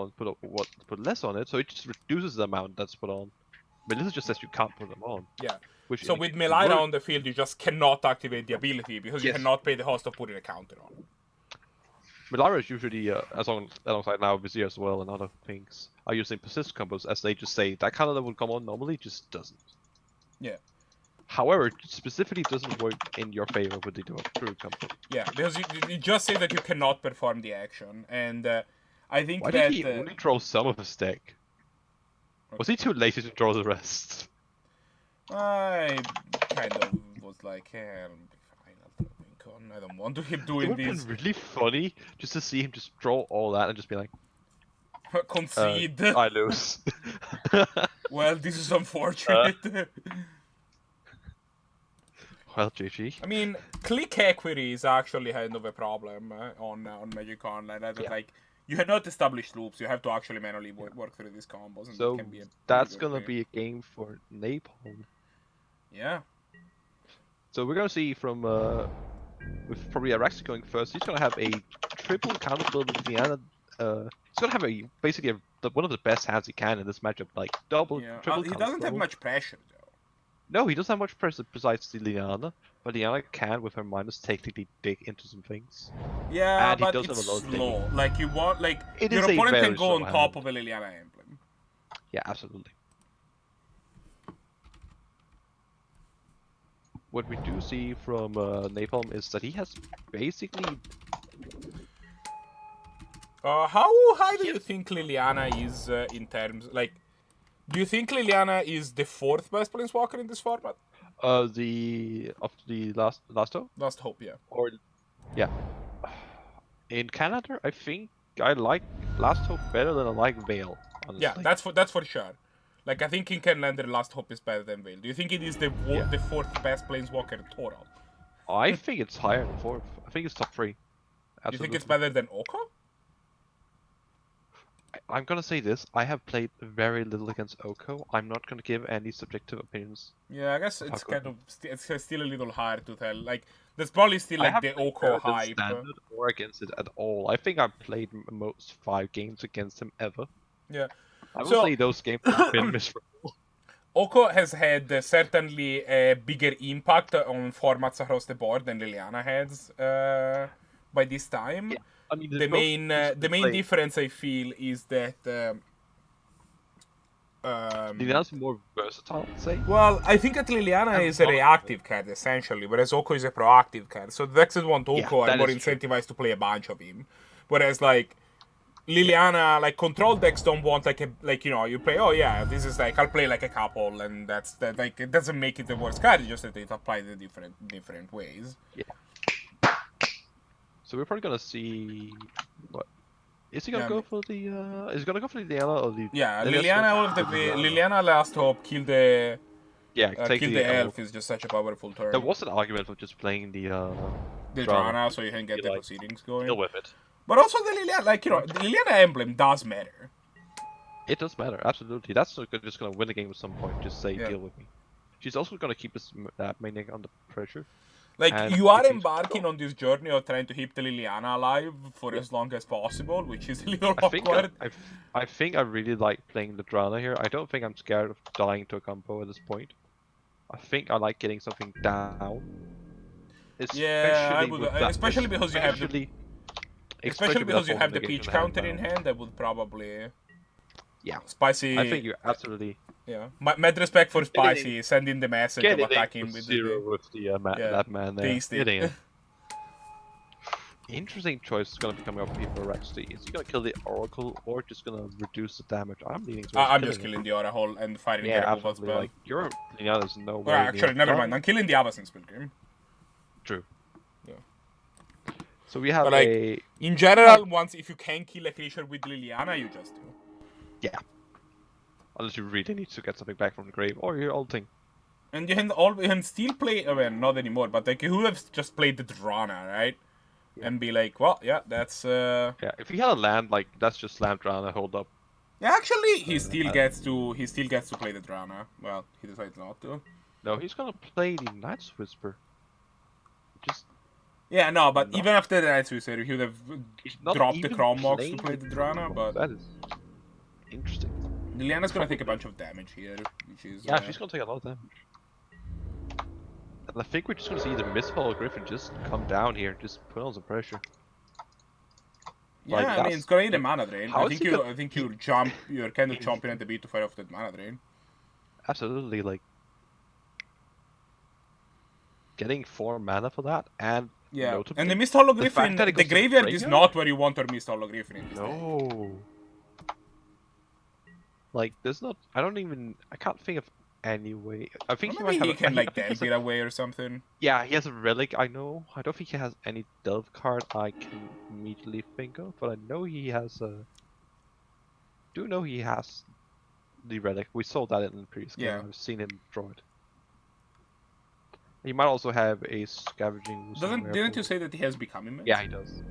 less on it, so it just reduces the amount that's put on. Melissa just says you can't put them on. Yeah. Which So with Melira on the field, you just cannot activate the ability because you Yes. cannot pay the cost of putting a counter on. Melira is usually alongside now Vizier as well and other things are using persist combos as they just say that counter that would come on normally just doesn't. Yeah. However, it specifically doesn't work in your favor with the Druid combo. Yeah, because you just say that you cannot perform the action, and I think Why that did he only draw some of his deck? Was he too lazy to draw the rest? I kind of was like, I'll be fine, I'll throw Wink on. I don't want to keep It doing would have this. been really funny just to see him just draw all that and just be like, Concede. I lose. Well, this is unfortunate. Well, GG. I mean, click equity is actually kind of a problem on Magic Online. That, Yeah. Like, you have not established loops. You have to actually manually work through these combos, and So it can be a that's pretty good gonna way. be a game for Napalm. Yeah. So we're gonna see from with probably Arakasi going first. He's gonna have a triple counter build with Diana. He's gonna have basically one of the best hands he can in this matchup, like double, Yeah. triple. He doesn't have much pressure though. No, he doesn't have much pressure besides the Liana, but Liana can, with her minus, technically dig into some things. Yeah, And he but does it's have a lot of slow. digging. Like you want, like It your is a opponent can very go on slow top hand. of a Liliana emblem. Yeah, absolutely. What we do see from Napalm is that he has basically. How high do you think Liliana is in terms like? Do you think Liliana is the 4th best planeswalker in this format? The last hope, Last hope, yeah. or yeah, in Canada, I think I like Last Hope better than I like Veil. Honestly. Yeah, that's for sure. Like I think in Highlander, Last Hope is better than Veil. Do you think it is the Yeah. the 4th best planeswalker total? I think it's higher than 4th. I think it's top 3. Absolutely. You think it's better than Oko? I'm gonna say this. I have played very little against Oko. I'm not gonna give any subjective opinions. Yeah, I guess Of it's how kind of it's still a little hard to tell. Like there's probably still I like have the played Oko better than hype. standard or against it at all. I think I've played most 5 games against him ever. Yeah. I will So- say those games have been miserable. Oko has had certainly a bigger impact on formats across the board than Liliana has by this time. Yeah, I mean, The main difference I feel is that Liliana's more versatile, I'd say. well, I think that Liliana And is a not- reactive card essentially, whereas Oko is a proactive card. So the decks that want Oko Yeah, are that more is true. incentivized to play a bunch of him, whereas like Liliana, like control decks don't want like you know you play, oh yeah, this is like I'll play like a couple, and that's that, like it doesn't make it the worst card, it's just that it applies in different ways. So we're probably gonna see what is he gonna Yeah, go for the is he gonna go for the Liliana or the Yeah, Let's Liliana go with the for Liliana. Liliana Last Hope kill the take kill the the elf is just such a powerful turn. There was an argument for just playing the Drana, Drana. so you can get the Like, proceedings going. deal with it. But also the Liliana, like you know, the Liliana emblem does matter. It does matter, absolutely. That's just gonna win the game at some point. Just say Yeah. deal with me. She's also gonna keep his main deck under pressure. Like And you are if he's- embarking on this journey of trying to keep the Liliana alive for as long as possible, which is a little I think awkward. I think I really like playing the Drana here. I don't think I'm scared of dying to a combo at this point. I think I like getting something down. Yeah, I would, with that- especially because you have the especially because you with that have the negation peach I have counter in now. hand. That would probably Yeah. Spicy. I think you're absolutely Yeah, mad respect for Getting Spicy. Sending the message of getting attacking with with zero the with the yeah, that man there. tasty. Getting it. Interesting choice is gonna be coming up here for Rexy. Is he gonna kill the Oracle or just gonna reduce the damage? I'm leaning towards I'm just it. killing the Oracle and firing Yeah, the removal absolutely. spell. Like you're, there's no way. Well, actually, near never done. mind. I'm killing the Avacyn Pilgrim. True. Yeah. So we have But, like, a In general, once if you can kill a creature with Liliana, you just do. unless you really need to get something back from the grave or you're ulting. And you can still play. Well, not anymore. But like you have just played the Drana, right? Yeah. And be like, well, yeah, that's. Yeah, if you had a land like that's just slam Drana, hold up. Yeah, actually, he still gets to play the Drana. Well, he decides not to. No, he's gonna play the Night's Whisper. Just Yeah, no, but Not- even after the Night's Whisper, he would have he's not dropped the even Chrome Mox playing to play the the Drana, Chrome but Mox. That is interesting. Liliana's gonna take a bunch of damage here, which is. Yeah, she's gonna take a lot of damage. And I think we're just gonna see the Mistfall Griffin just come down here, just put on some pressure. Yeah, like, I mean, that's- it's gonna need a mana drain. How I is think he gonna- you're kind of chomping at the bit to fire off that mana drain. Absolutely, like getting 4 mana for that, and Yeah, notably, and the Mist Hollow the Griffin, fact that it the goes to the graveyard is graveyard? not where you want your Mist Hollow Griffin in this deck. no, like there's not. I can't think of any way. I think Well, maybe he can like I think delve it away or something. Yeah, he has a relic. I know. I don't think he has any delve card I can immediately think of, but I know he has a. Do know he has the relic. We saw that in the previous game. Yeah. I've seen him draw it. He might also have a scavenging. Didn't you say that he has become immense? Yeah, he does.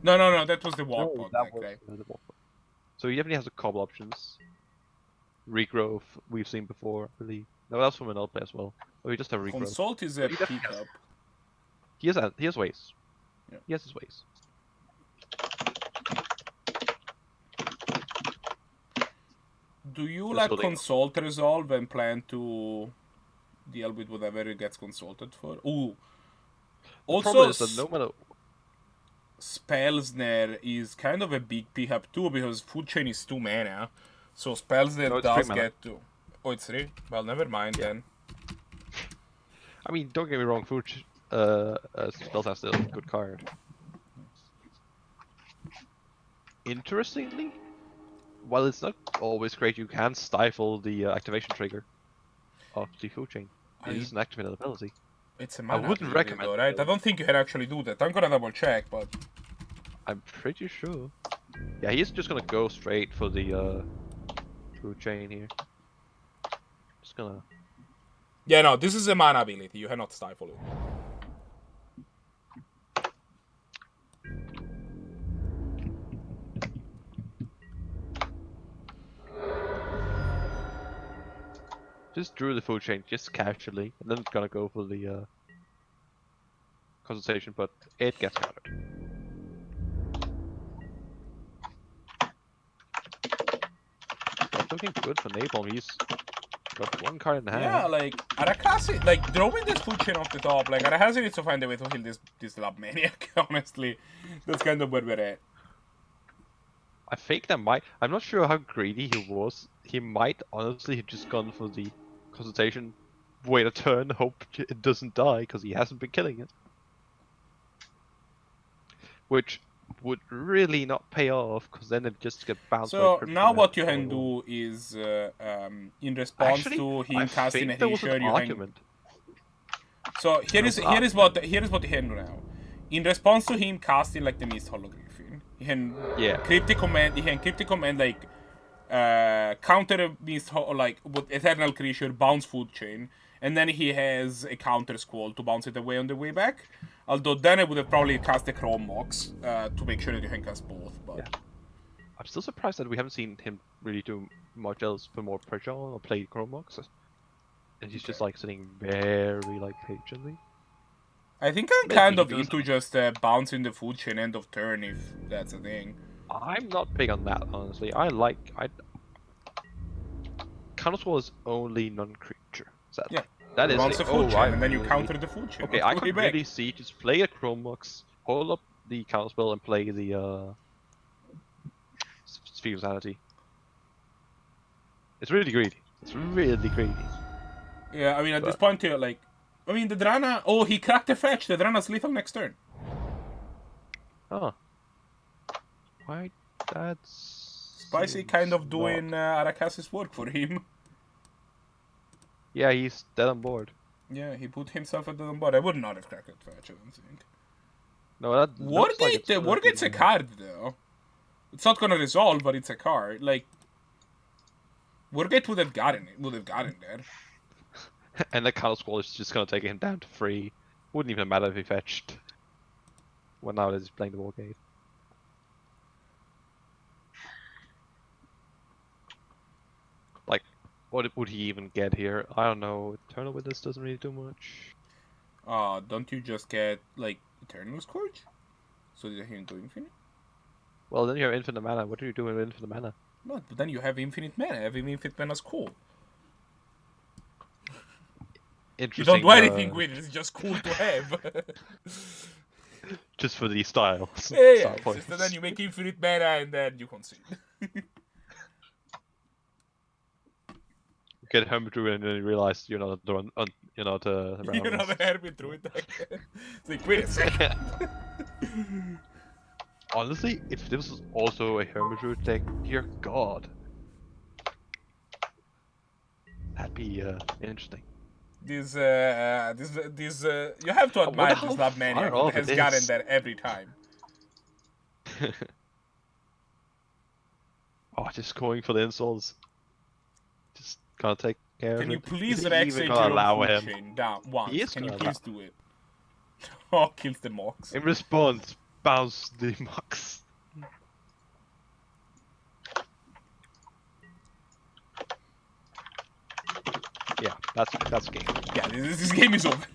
No, that was the No, Walk-Pod that deck, was right? the Walk-Pod. So he definitely has a couple options. Regrowth, we've seen before, I believe. No, that's from an old play as well. Oh, he just have regrowth. Consult is So a he definitely pickup. He has ways. Yeah. He has his ways. Do you Just let holding on. Consult resolve and plan to deal with whatever it gets consulted for? Ooh. The Also, problem is that no matter Spellsnare is kind of a big pickup too because Food Chain is 2 mana. So Spellsnare No, it's does 3 mana. get to... Oh, it's 3? Well, never mind then. I mean, don't get me wrong, Spells are still a good card. Interestingly, while it's not always great, you can stifle the activation trigger of the food chain. It is an activated ability. It's a mana wouldn't ability recommend though, it, right? though. I don't think you can actually do that. I'm gonna double check, but... I'm pretty sure. Yeah, he's just gonna go straight for the food chain here. Just gonna. Yeah, no, this is a mana ability. You cannot stifle it. Just drew the food chain just casually, and then it's gonna go for the consultation, but it gets countered. Not looking good for Napalm. He's got 1 card in hand. Yeah, like, Arakasi, like, throwing this food chain off the top, like, Arakasi needs to find a way to kill this Lab Maniac, honestly. That's kind of where we're at. I think that might. I'm not sure how greedy he was. He might honestly have just gone for the consultation, wait a turn, hope it doesn't die because he hasn't been killing it. Which would really not pay off because then it just gets bounced. So by now Kryptonite what you or- can do is, in response Actually, to him I casting a think there was Haysher, an you can... argument. So here is what you can do now. In response to him casting like the Mist Hologriffin, you can cryptic command like counter Mist like with Eternal Creature, bounce Food Chain, and then he has a counter Squall to bounce it away on the way back. Although then I would have probably cast the Chrome Mox to make sure that you can cast both. But Yeah. I'm still surprised that we haven't seen him really do much else put more pressure on or play Chromox. And he's just like sitting very like patiently. I think I'm Maybe kind he of does into just bouncing the Food Chain end of turn if that's a thing. I'm not big on that, honestly. Counterswell is only non-creature. Sadly. Yeah. That is Bounce the- the Food oh, Chain I and then you really- counter the Food Chain. Okay, on I the way can back. really see just play a Chromox, hold up the counterspell and play the Sphere of Sanity. It's really greedy. It's really greedy. Yeah, I mean, at this But- point, you're like... I mean, the Drana... Oh, he cracked the fetch. The Drana's lethal next turn. Oh. Why? That's... Spicy kind of seems doing not- Arakasi's work for him. Yeah, he's dead on board. Yeah, he put himself at the board. I would not have cracked that fetch, I don't think. No, that looks like it's gonna Wargate's be- a card, though. It's not gonna resolve, but it's a card. Like... Wargate would have gotten there. And the counterscroll is just gonna take him down to 3. Wouldn't even matter if he fetched. Well, now that he's playing the Wargate. Like, what would he even get here? I don't know. Eternal Witness doesn't really do much. Don't you just get, like, Eternal Scourge? So that he can go infinite? Well, then you have infinite mana. What do you do with infinite mana? No, but then you have infinite mana. Having infinite mana is cool. You Interesting. don't do anything with it, it's just cool to have. Just for these styles. Yeah, style it's points. just that then you make infinite mana and then you concede. Get Hermit Druid and then you realize you're not the you're not You're Random not an Hermit Druid deck. It's like, wait a second. Honestly, if this was also a Hermit Druid deck, dear god. That'd be interesting. This, you have to admire how this Lab far Maniac off has it gotten is. there every time. Oh, just going for the insults. Just gonna take care Can of you it. please Is he Rex even Age gonna your allow own him? food chain down once? He is Can you gonna please do it? Oh, kills the Mox. In response, bounce the Mox. Yeah, that's game. Yeah, this game is over.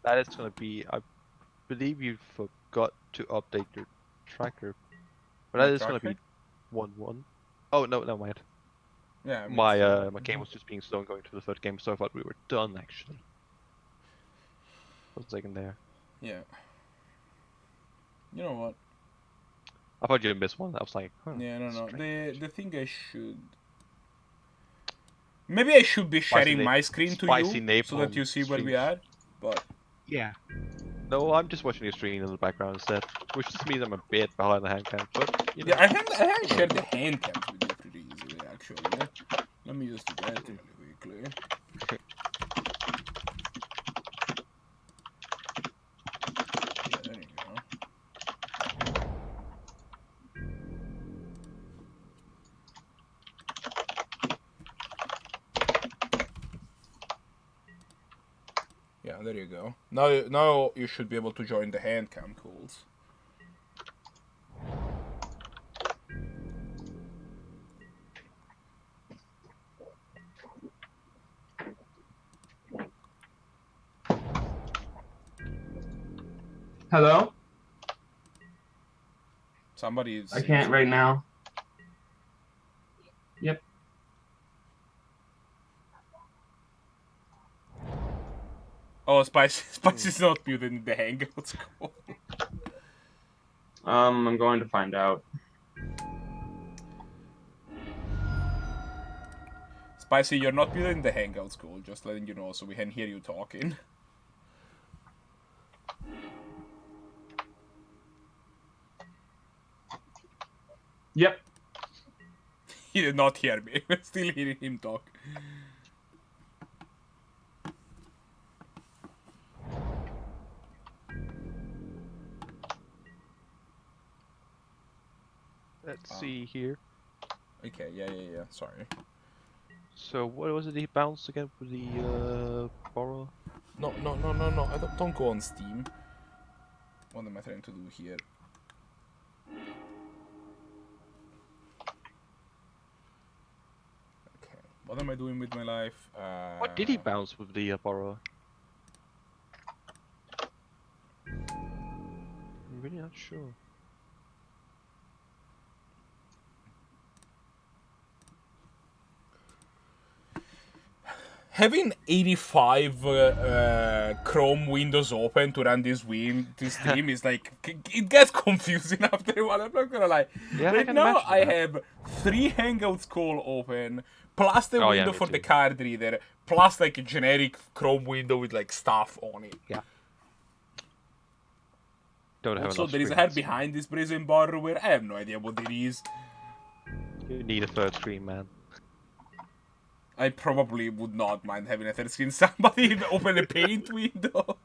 That is gonna be. I believe you forgot to update your tracker, but My that is gonna tracker? be 1-1. Oh no, never mind. Yeah, I mean, My game was just being slow and going to the third game, so I thought we were done actually. For a second there. Yeah. You know what? I thought you missed one. I was like, huh, Yeah, no. strange. The thing I should. Maybe I should be Spicy sharing na- my screen to spicy you so that napalm you see where we streams. are. But Yeah. No, I'm just watching your stream in the background instead, which just means I'm a bit behind the hand cam, but you know. yeah, I haven't shared the hand cams with you pretty easily actually. Let me just do that really quickly. Yeah, there you go. Yeah, there you go. Now you should be able to join the hand cam calls. Hello? Somebody is. I can't right now. Yep. Oh, Spicy's not muted in the Hangouts call. I'm going to find out. Spicy, you're not muted in the Hangouts call, just letting you know so we can hear you talking. Yep. He did not hear me. We're still hearing him talk. Let's see here. Okay, yeah. Sorry. So what was it he bounced again with the borrow? No. I don't go on Steam. What am I trying to do here? Okay. What am I doing with my life? What did he bounce with the borrow? I'm really not sure. Having 85 Chrome windows open to run this stream is like, it gets confusing after a while, I'm not gonna lie. Yeah, I Right can now imagine I that. have 3 Hangouts call open, plus the Oh, yeah, window me for the too. card reader, plus like a generic Chrome window with like stuff on it. Yeah. Don't have Also, enough there is a screens. head behind this prison bar where I have no idea what it is. You need a third screen, man. I probably would not mind having a third screen. Somebody open a paint window.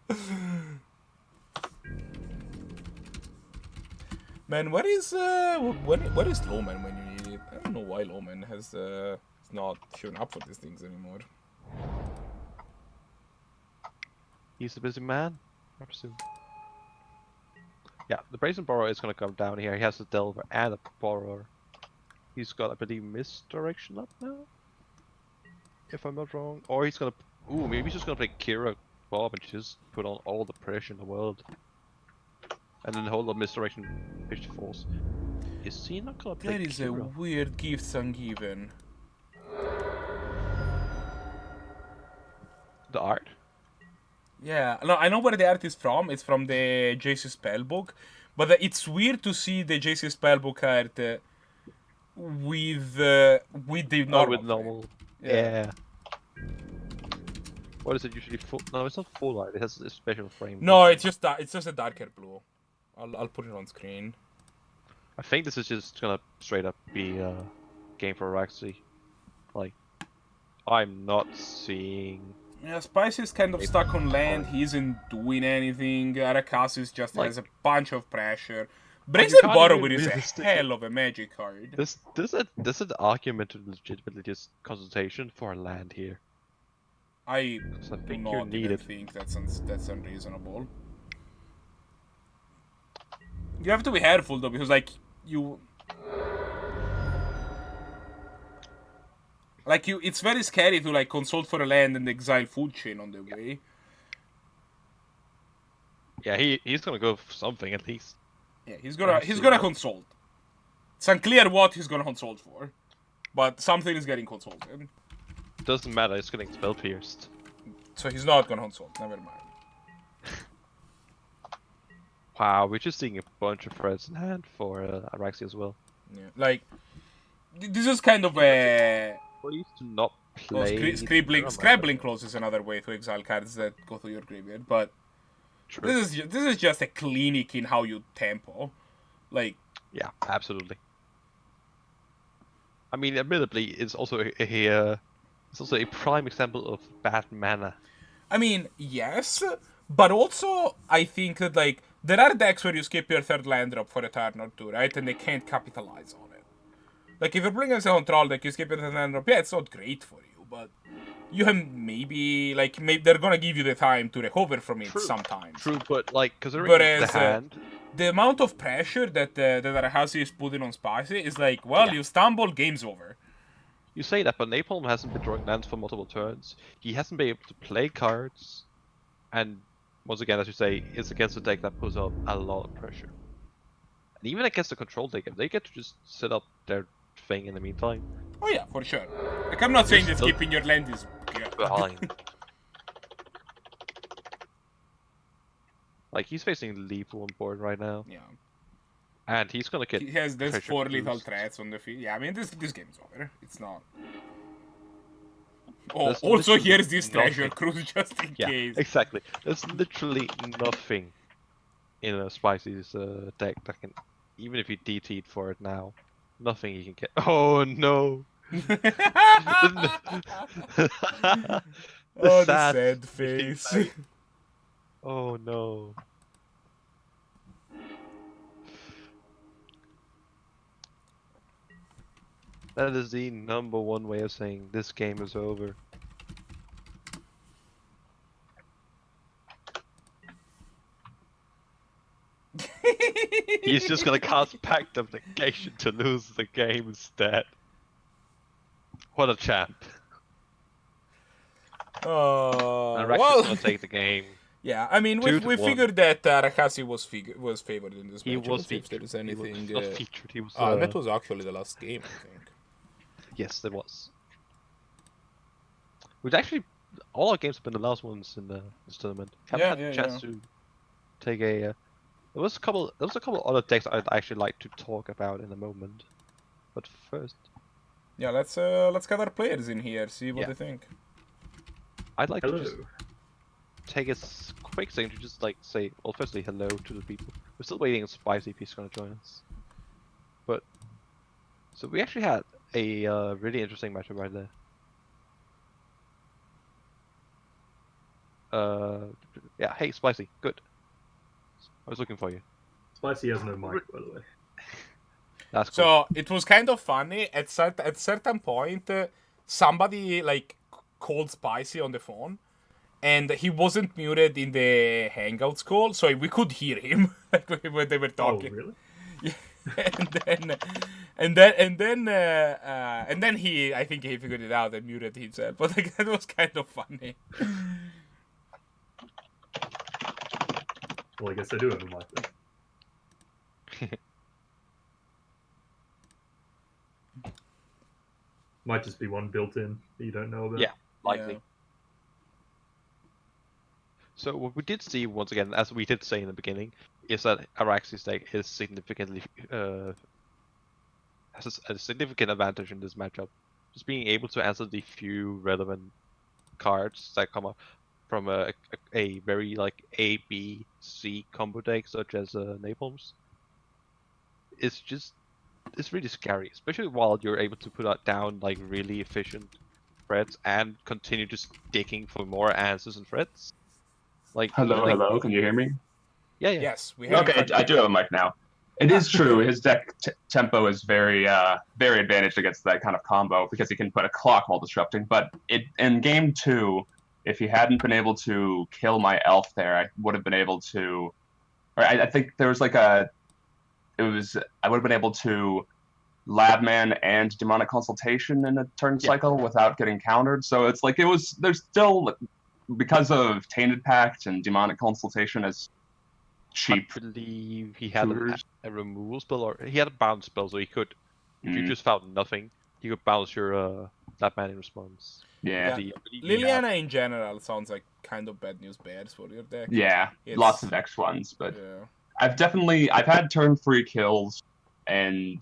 Man, where is Lowman when you need it? I don't know why Lowman has not shown up for these things anymore. He's a busy man. I presume. Yeah, the Brazen Borrower is gonna come down here. He has a Delver and a Borrower. He's got, I believe, Misdirection up now? If I'm not wrong. Or he's gonna... Ooh, maybe he's just gonna play Kira Bob and just put on all the pressure in the world. And then hold up Misdirection Pitch Force. Is he not gonna play That is a Kira? weird gift ungiven. The art? Yeah, no, I know where the art is from. It's from the JC Spellbook. But it's weird to see the JC Spellbook art with the normal. Oh, with normal. Yeah. What is it usually full? No, it's not full art. It has a special frame. No, it's just a darker blue. I'll put it on screen. I think this is just gonna straight up be a game for Arakasi. Like, I'm not seeing. Yeah, Spicy's kind of stuck on land. He isn't doing anything. Arakasi just Like- has a bunch of pressure. Brazen can't Borrower even is a realistically- hell of a magic card. There's an argument to legitimately just consultation for a land here. I 'Cause I do think you're not even needed. think that's unreasonable. You have to be careful though, because like you, it's very scary to like consult for a land and exile food chain on the way. Yeah, he's gonna go for something at least. Yeah, he's see gonna that. consult. It's unclear what he's gonna consult for, but something is getting consulted. Doesn't matter. It's getting spell pierced. So he's not gonna consult. Never mind. Wow, we're just seeing a bunch of threats in hand for Arakasi as well. Yeah, like this is kind of a Please do not play. scribbling clause is another way to exile cards that go to your graveyard, but True. this is just a clinic in how you tempo, like. Yeah, absolutely. I mean, admittedly, it's also a prime example of bad mana. I mean, yes, but also I think that like there are decks where you skip your third land drop for a turn or two, right? And they can't capitalize on it. Like if you're playing against a control deck, you skip your third land drop. Yeah, it's not great for you, but you have maybe they're gonna give you the time to recover from it sometimes. True, but like considering Whereas, the hand, The amount of pressure that Arakasi is putting on Spicy is like, well, you stumble, game's over. you say that, but Napalm hasn't been drawing lands for multiple turns. He hasn't been able to play cards, and once again, as you say, it's against a deck that puts up a lot of pressure. And even against the control deck, if they get to just set up their thing in the meantime, Oh yeah, for sure. Like I'm not saying that still- skipping your land is good. fine. Like he's facing lethal on board right now, Yeah. and he's gonna get. He has there's pressure 4 lethal boost. threats on the field. Yeah, I mean this game's over. It's not. Oh, There's also literally here's this treasure nothing. cruise just in Yeah, case. exactly. There's literally nothing in a Spicy's deck that can, even if you DT'd for it now, nothing you can get. Oh no! Oh, the sad face. Oh no. That is the #1 way of saying this game is over. He's just gonna cast Pact of Negation to lose the game instead. What a champ. And Rax Well, is gonna take the game. yeah, I mean, 2-1. we figured that Arakasi was favored in this He match. was Let's see if there featured. is He anything. was not featured. He was. That was actually the last game, I think. Yes, there was. Which actually, all our games have been the last ones in this tournament. Haven't had a chance to take a. There was a couple other decks I'd actually like to talk about in a moment, but first, Yeah, let's get our players in here, see what Yeah. they think. I'd like Hello. to just take a quick second to just like say, well, firstly, hello to the people. We're still waiting on Spicy if he's gonna join us. But so we actually had a really interesting matchup right there. Yeah, hey, Spicy, good. I was looking for you. Spicy has no mic, by the way. That's cool. So it was kind of funny at certain point. Somebody like called Spicy on the phone, and he wasn't muted in the Hangouts call, so we could hear him when they were talking. Oh, really? and then he, I think he figured it out and muted himself. But like, that was kind of funny. Well, I guess I do have a mic then. Might just be one built in that you don't know about. Yeah. Likely. Yeah. So what we did see once again, as we did say in the beginning, is that Araxi's deck is significantly has a significant advantage in this matchup. Just being able to answer the few relevant cards that come up from a very like A, B, C combo deck such as Napalm's. It's really scary, especially while you're able to put down like really efficient threats and continue just digging for more answers and threats. Like Hello, like, hello. Can you hear me? Yeah. Yes, we have. Okay, I do have a mic now. It is true. His deck tempo is very advantaged against that kind of combo because he can put a clock while disrupting. But in game 2, if he hadn't been able to kill my elf there, I would have been able to. Or I think there was I would have been able to Labman and Demonic Consultation in a turn cycle without getting countered. So it's there's still, because of Tainted Pact and Demonic Consultation as cheap. I believe he had tutors. a removal spell, or he had a bounce spell, so he could, if you just found nothing, he could bounce your that man in response. Yeah. Liliana in general sounds like kind of bad news bears for your deck. Yeah, lots of X ones, but Yeah. I've had turn 3 kills, and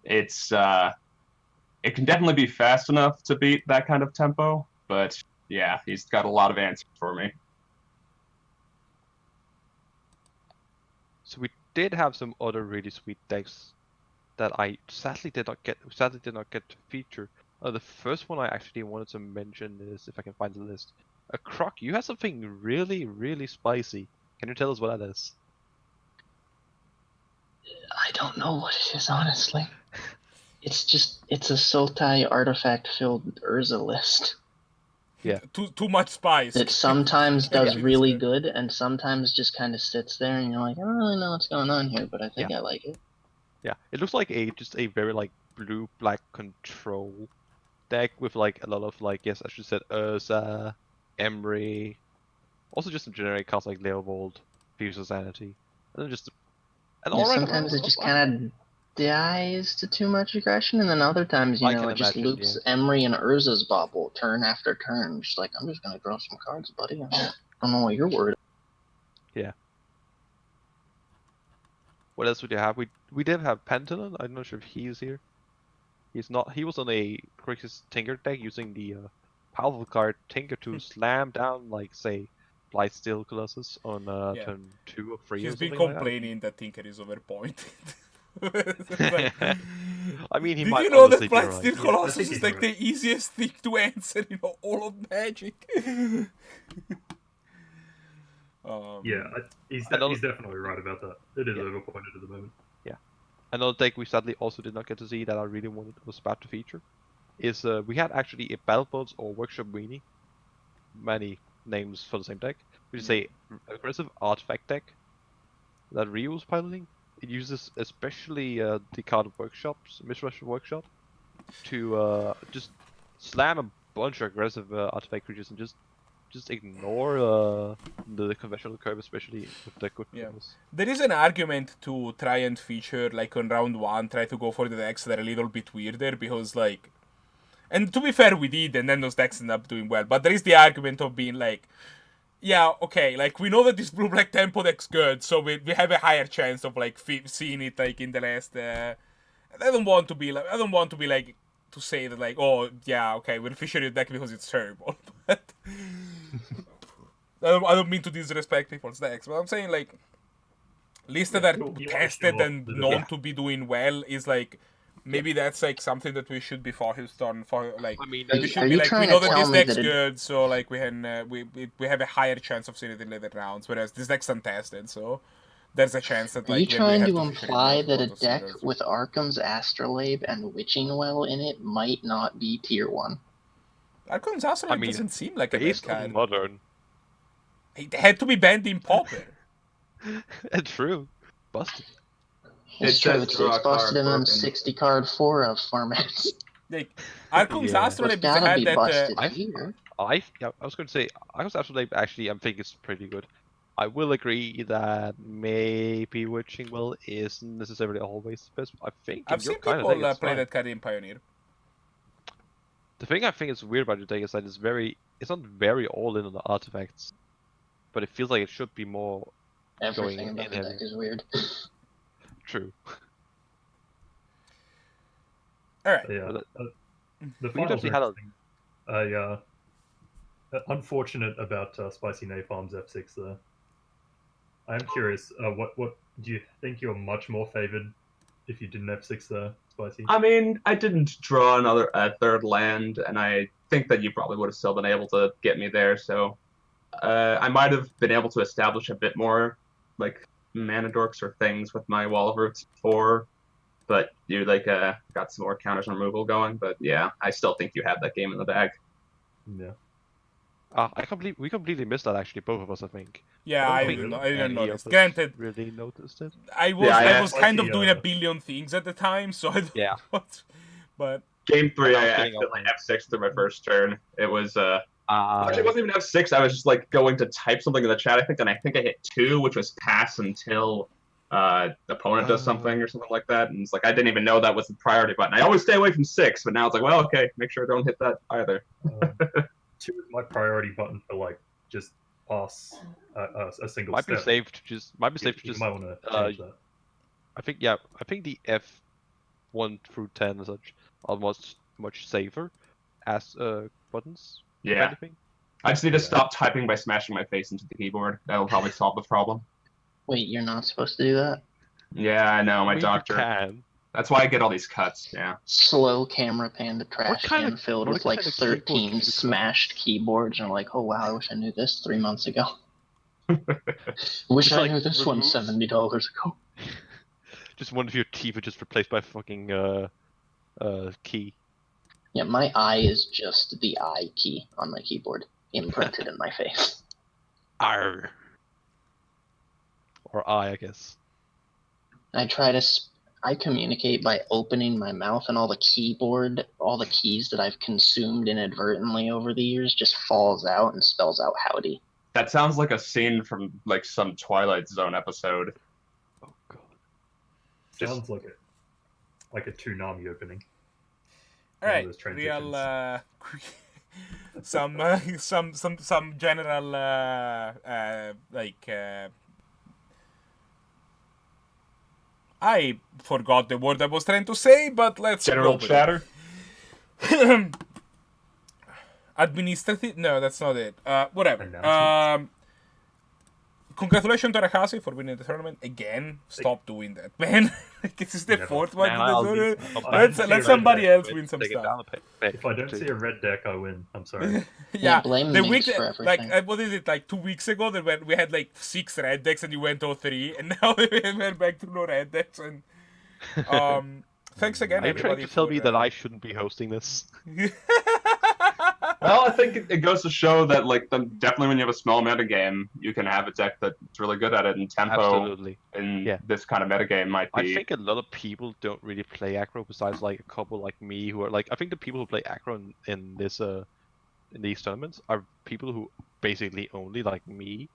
it's it can definitely be fast enough to beat that kind of tempo, but yeah, he's got a lot of answers for me. So we did have some other really sweet decks that I sadly did not get to feature. The first one I actually wanted to mention is, if I can find the list, a Croc. You had something really, really spicy. Can you tell us what that is? I don't know what it is, honestly. It's a Sultai artifact-filled Urza list. Yeah. Too much spice. It sometimes does Yeah. really good, and sometimes just kind of sits there, and you're like, I don't really know what's going on here, but I think I like it. Yeah, it looks like just a very blue-black control deck with a lot of yes, I should say Urza, Emery, also just some generic cards like Leovold, Fuse of Sanity, and then just Sometimes it just kind of dies to too much aggression, and then other times, I can it just imagine, loops Emery and Urza's bobble turn after turn. Just I'm just gonna draw some cards, buddy. I don't know what you're worried about. What else would you have? We did have Pantaleon. I'm not sure if he's here. He's not. He was on a Grixis Tinker deck using the powerful card Tinker to slam down, say, Blightsteel Colossus on turn 2 or 3. He's or been something complaining that Tinker is overpointed. I mean, he did might you know that honestly be right. Blightsteel Yeah, I Colossus think is he's like right. the easiest thing to answer in all of Magic? Yeah, he's definitely right about that. It is overpointed at the moment. Another deck we sadly also did not get to see that I really was about to feature is we had actually a Battlebots or Workshop Weenie, many names for the same deck, which is a aggressive artifact deck that Reiyu was piloting. It uses especially the card Mishrash Workshop, to just slam a bunch of aggressive artifact creatures and just ignore the conventional curve, especially with the good ones. There is an argument to try and feature, on round 1, try to go for the decks that are a little bit weirder, because, and to be fair, we did, and then those decks end up doing well, but there is the argument of being yeah, okay, we know that this blue-black tempo deck's good, so we have a higher chance of, seeing it, in the last, I don't want to be, to say that, oh, yeah, okay, we'll feature your deck because it's terrible, but I don't mean to disrespect people's decks, but I'm saying, lists that are tested and known to be doing well is, maybe that's, something that we should be focused on for, I mean, we should are be you we trying know to that tell this me deck's that good, so, we can, we have a higher chance of seeing it in later rounds, whereas this deck's untested, so there's a chance that, Are you maybe we trying have to feature it imply in that a Proto deck Series. with Arkham's Astrolabe and Witching Well in it might not be tier 1? Archon's Astrolabe doesn't seem like a bad based card. on Modern, It had to be banned in Pauper. true, busted. It's It true, says it's draw a busted card in them broken. 60 card 4 formats. Archon's Yeah. Astrolabe It's gotta had be that. busted I- here. I was going to say, I was actually I think it's pretty good. I will agree that maybe Witching Well isn't necessarily always the best. I think I've in your seen kind of people deck, it's play fine. that card in Pioneer. The thing I think is weird about your deck is that it's not very all in on the artifacts, but it feels like it should be more Everything going about in the deck is weird. true. All right. Yeah. But, The we finals definitely are had a interesting. Unfortunate about SpicyNapalm's F6 there. I'm curious, what do you think you're much more favored if you didn't F6 there, Spicy? I mean, I didn't draw a third land, and I think that you probably would have still been able to get me there. So I might have been able to establish a bit more mana dorks or things with my Wall of Roots before, but you got some more counters and removal going. But yeah, I still think you have that game in the bag. Yeah. We completely missed that actually, both of us, I think. Yeah, Oh, I really? didn't Any notice. of us Granted, really noticed it. I was Yeah, I yeah. was kind of Spicy, doing a billion things at the time, so I don't Yeah. know but Game 3, I I was getting accidentally off F6 through my first turn. It was actually, it wasn't even F6. I was just like going to type something in the chat, I think, and I think I hit 2, which was pass until the opponent does something or something like that. And it's like I didn't even know that was the priority button. I always stay away from 6, but now it's like, well, okay, make sure I don't hit that either. 2 is my priority button for like just pass a single might step. be safe to just You might want to change that. I think the F1 through 10 and such are much safer as buttons. If Yeah. anything. I just need to stop typing by smashing my face into the keyboard. That'll probably solve the problem. Wait, you're not supposed to do that? Yeah, I know, my I mean, doctor. You can. That's why I get all these cuts, yeah. Slow camera pan to trash can filled with like kind of keyboard 13 do you smashed keyboards, and I'm like, oh wow, I wish I knew this 3 months ago. Wish Just I like knew this one remove- $70 ago. Just one of your teeth are just replaced by fucking key. Yeah, my I is just the I key on my keyboard, imprinted in my face. R. Or I guess. I try to I communicate by opening my mouth, and all the keys that I've consumed inadvertently over the years just falls out and spells out howdy. That sounds like a scene from like some Twilight Zone episode. Oh god. Sounds like a Toonami opening. all right, those real transitions. some general I forgot the word I was trying to say, but let's General go with chatter? it. Administrative? No, that's not it. Whatever. Announcements? Congratulations to Arakasi for winning the tournament again. Stop doing that, man. This is the Never. fourth one. Man, Let's somebody else win some Take it stuff. down a peg, If I don't see a red deck, I win. I'm sorry. Yeah, blame the Minx week for everything. like what is it, like 2 weeks ago that we had like 6 red decks and you went 0-3, and now we went back to no red decks. And thanks again, Are you trying everybody. to tell for, me that I shouldn't be hosting this? Well, I think it goes to show that definitely when you have a small metagame, you can have a deck that's really good at it, and tempo Absolutely. in this kind of metagame might be. I think a lot of people don't really play aggro besides like a couple like me who are like I think the people who play aggro in these tournaments are people who basically only like me.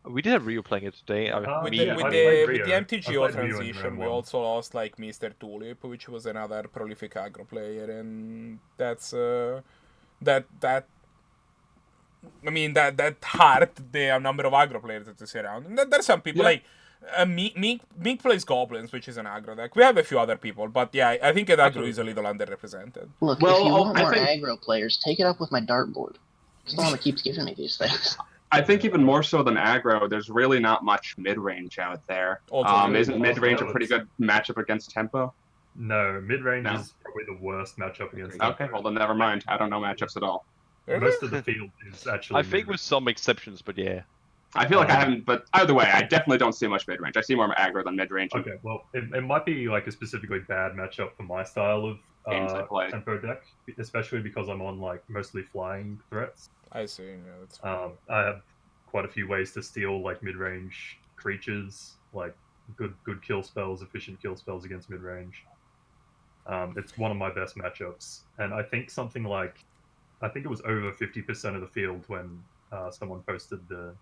We did have Reiyu playing it today. With Yeah, the I played MTGO Reiyu in transition, round we one. also lost like Mr. Tulip, which was another prolific aggro player, and that's that hurt the number of aggro players that you see around. And there's some people like Meek plays Goblins, which is an aggro deck. We have a few other people, but yeah, I think that aggro is a little underrepresented. Look, Well, if you want I more think- aggro players, take it up with my dartboard. It's the one that keeps giving me these things. I think even more so than aggro, there's really not much mid-range out there. Also, Isn't mid-range a pretty good matchup against tempo? No, mid-range No. is probably the worst matchup against Okay, well then never mind. I don't know matchups at all. Most of the field is actually I think with some exceptions, but yeah. I feel like I haven't, but either way, I definitely don't see much mid-range. I see more aggro than mid-range. Okay, well, it might be like a specifically bad matchup for my style of Games I play. tempo deck, especially because I'm on like mostly flying threats. I see. Yeah, that's I have quite a few ways to steal like mid-range creatures, like good kill spells, efficient kill spells against mid-range. It's one of my best matchups, and I think it was over 50% of the field when someone posted the.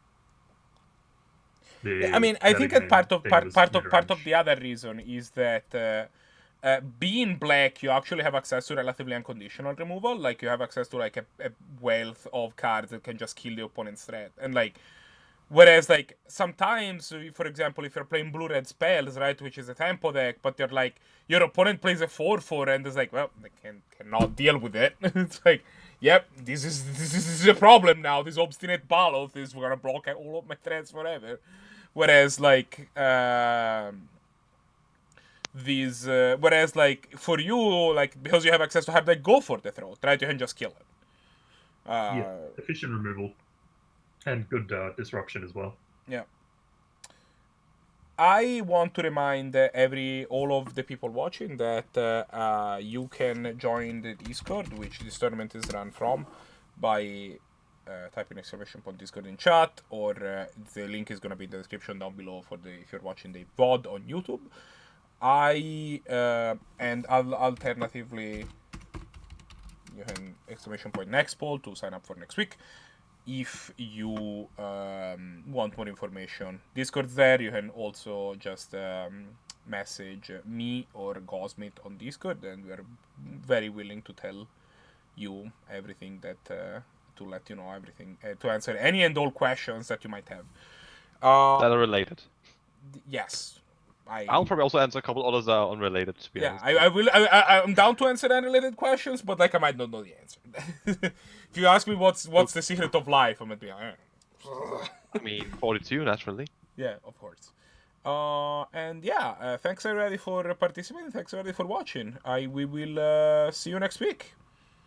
I mean, I think that metagame part of thing was mid-range. the other reason is that being black, you actually have access to relatively unconditional removal. Like you have access to like a wealth of cards that can just kill the opponent's threat, and like. Whereas, like, sometimes, for example, if you're playing blue-red spells, right, which is a tempo deck, but you're like, your opponent plays a 4/4, and it's like, well, they cannot deal with it. It's like, yep, this is a problem now. This obstinate Baloth is gonna block all of my threats forever. Whereas, like, for you, like, because you have access to have that, go for the throat, right? You can just kill it. Yeah, efficient removal. And good disruption as well. Yeah. I want to remind all of the people watching that you can join the Discord, which this tournament is run from, by typing !Discord in chat, or the link is gonna be in the description down below if you're watching the VOD on YouTube. And alternatively, you can !next poll to sign up for next week. If you want more information, Discord's there. You can also just message me or Gosmit on Discord, and we are very willing to tell you everything to let you know everything, to answer any and all questions that you might have. That are related. Yes. I'll probably also answer a couple others that are unrelated, to be honest. I'm down to answer unrelated questions, but like I might not know the answer. If you ask me what's the secret of life, I'm gonna be like, I mean, 42, naturally. Yeah, of course. And yeah, thanks everybody for participating. Thanks everybody for watching. We will see you next week.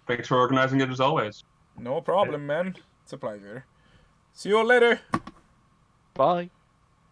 Thanks for organizing it as always. No problem, man. It's a pleasure. See you all later. Bye.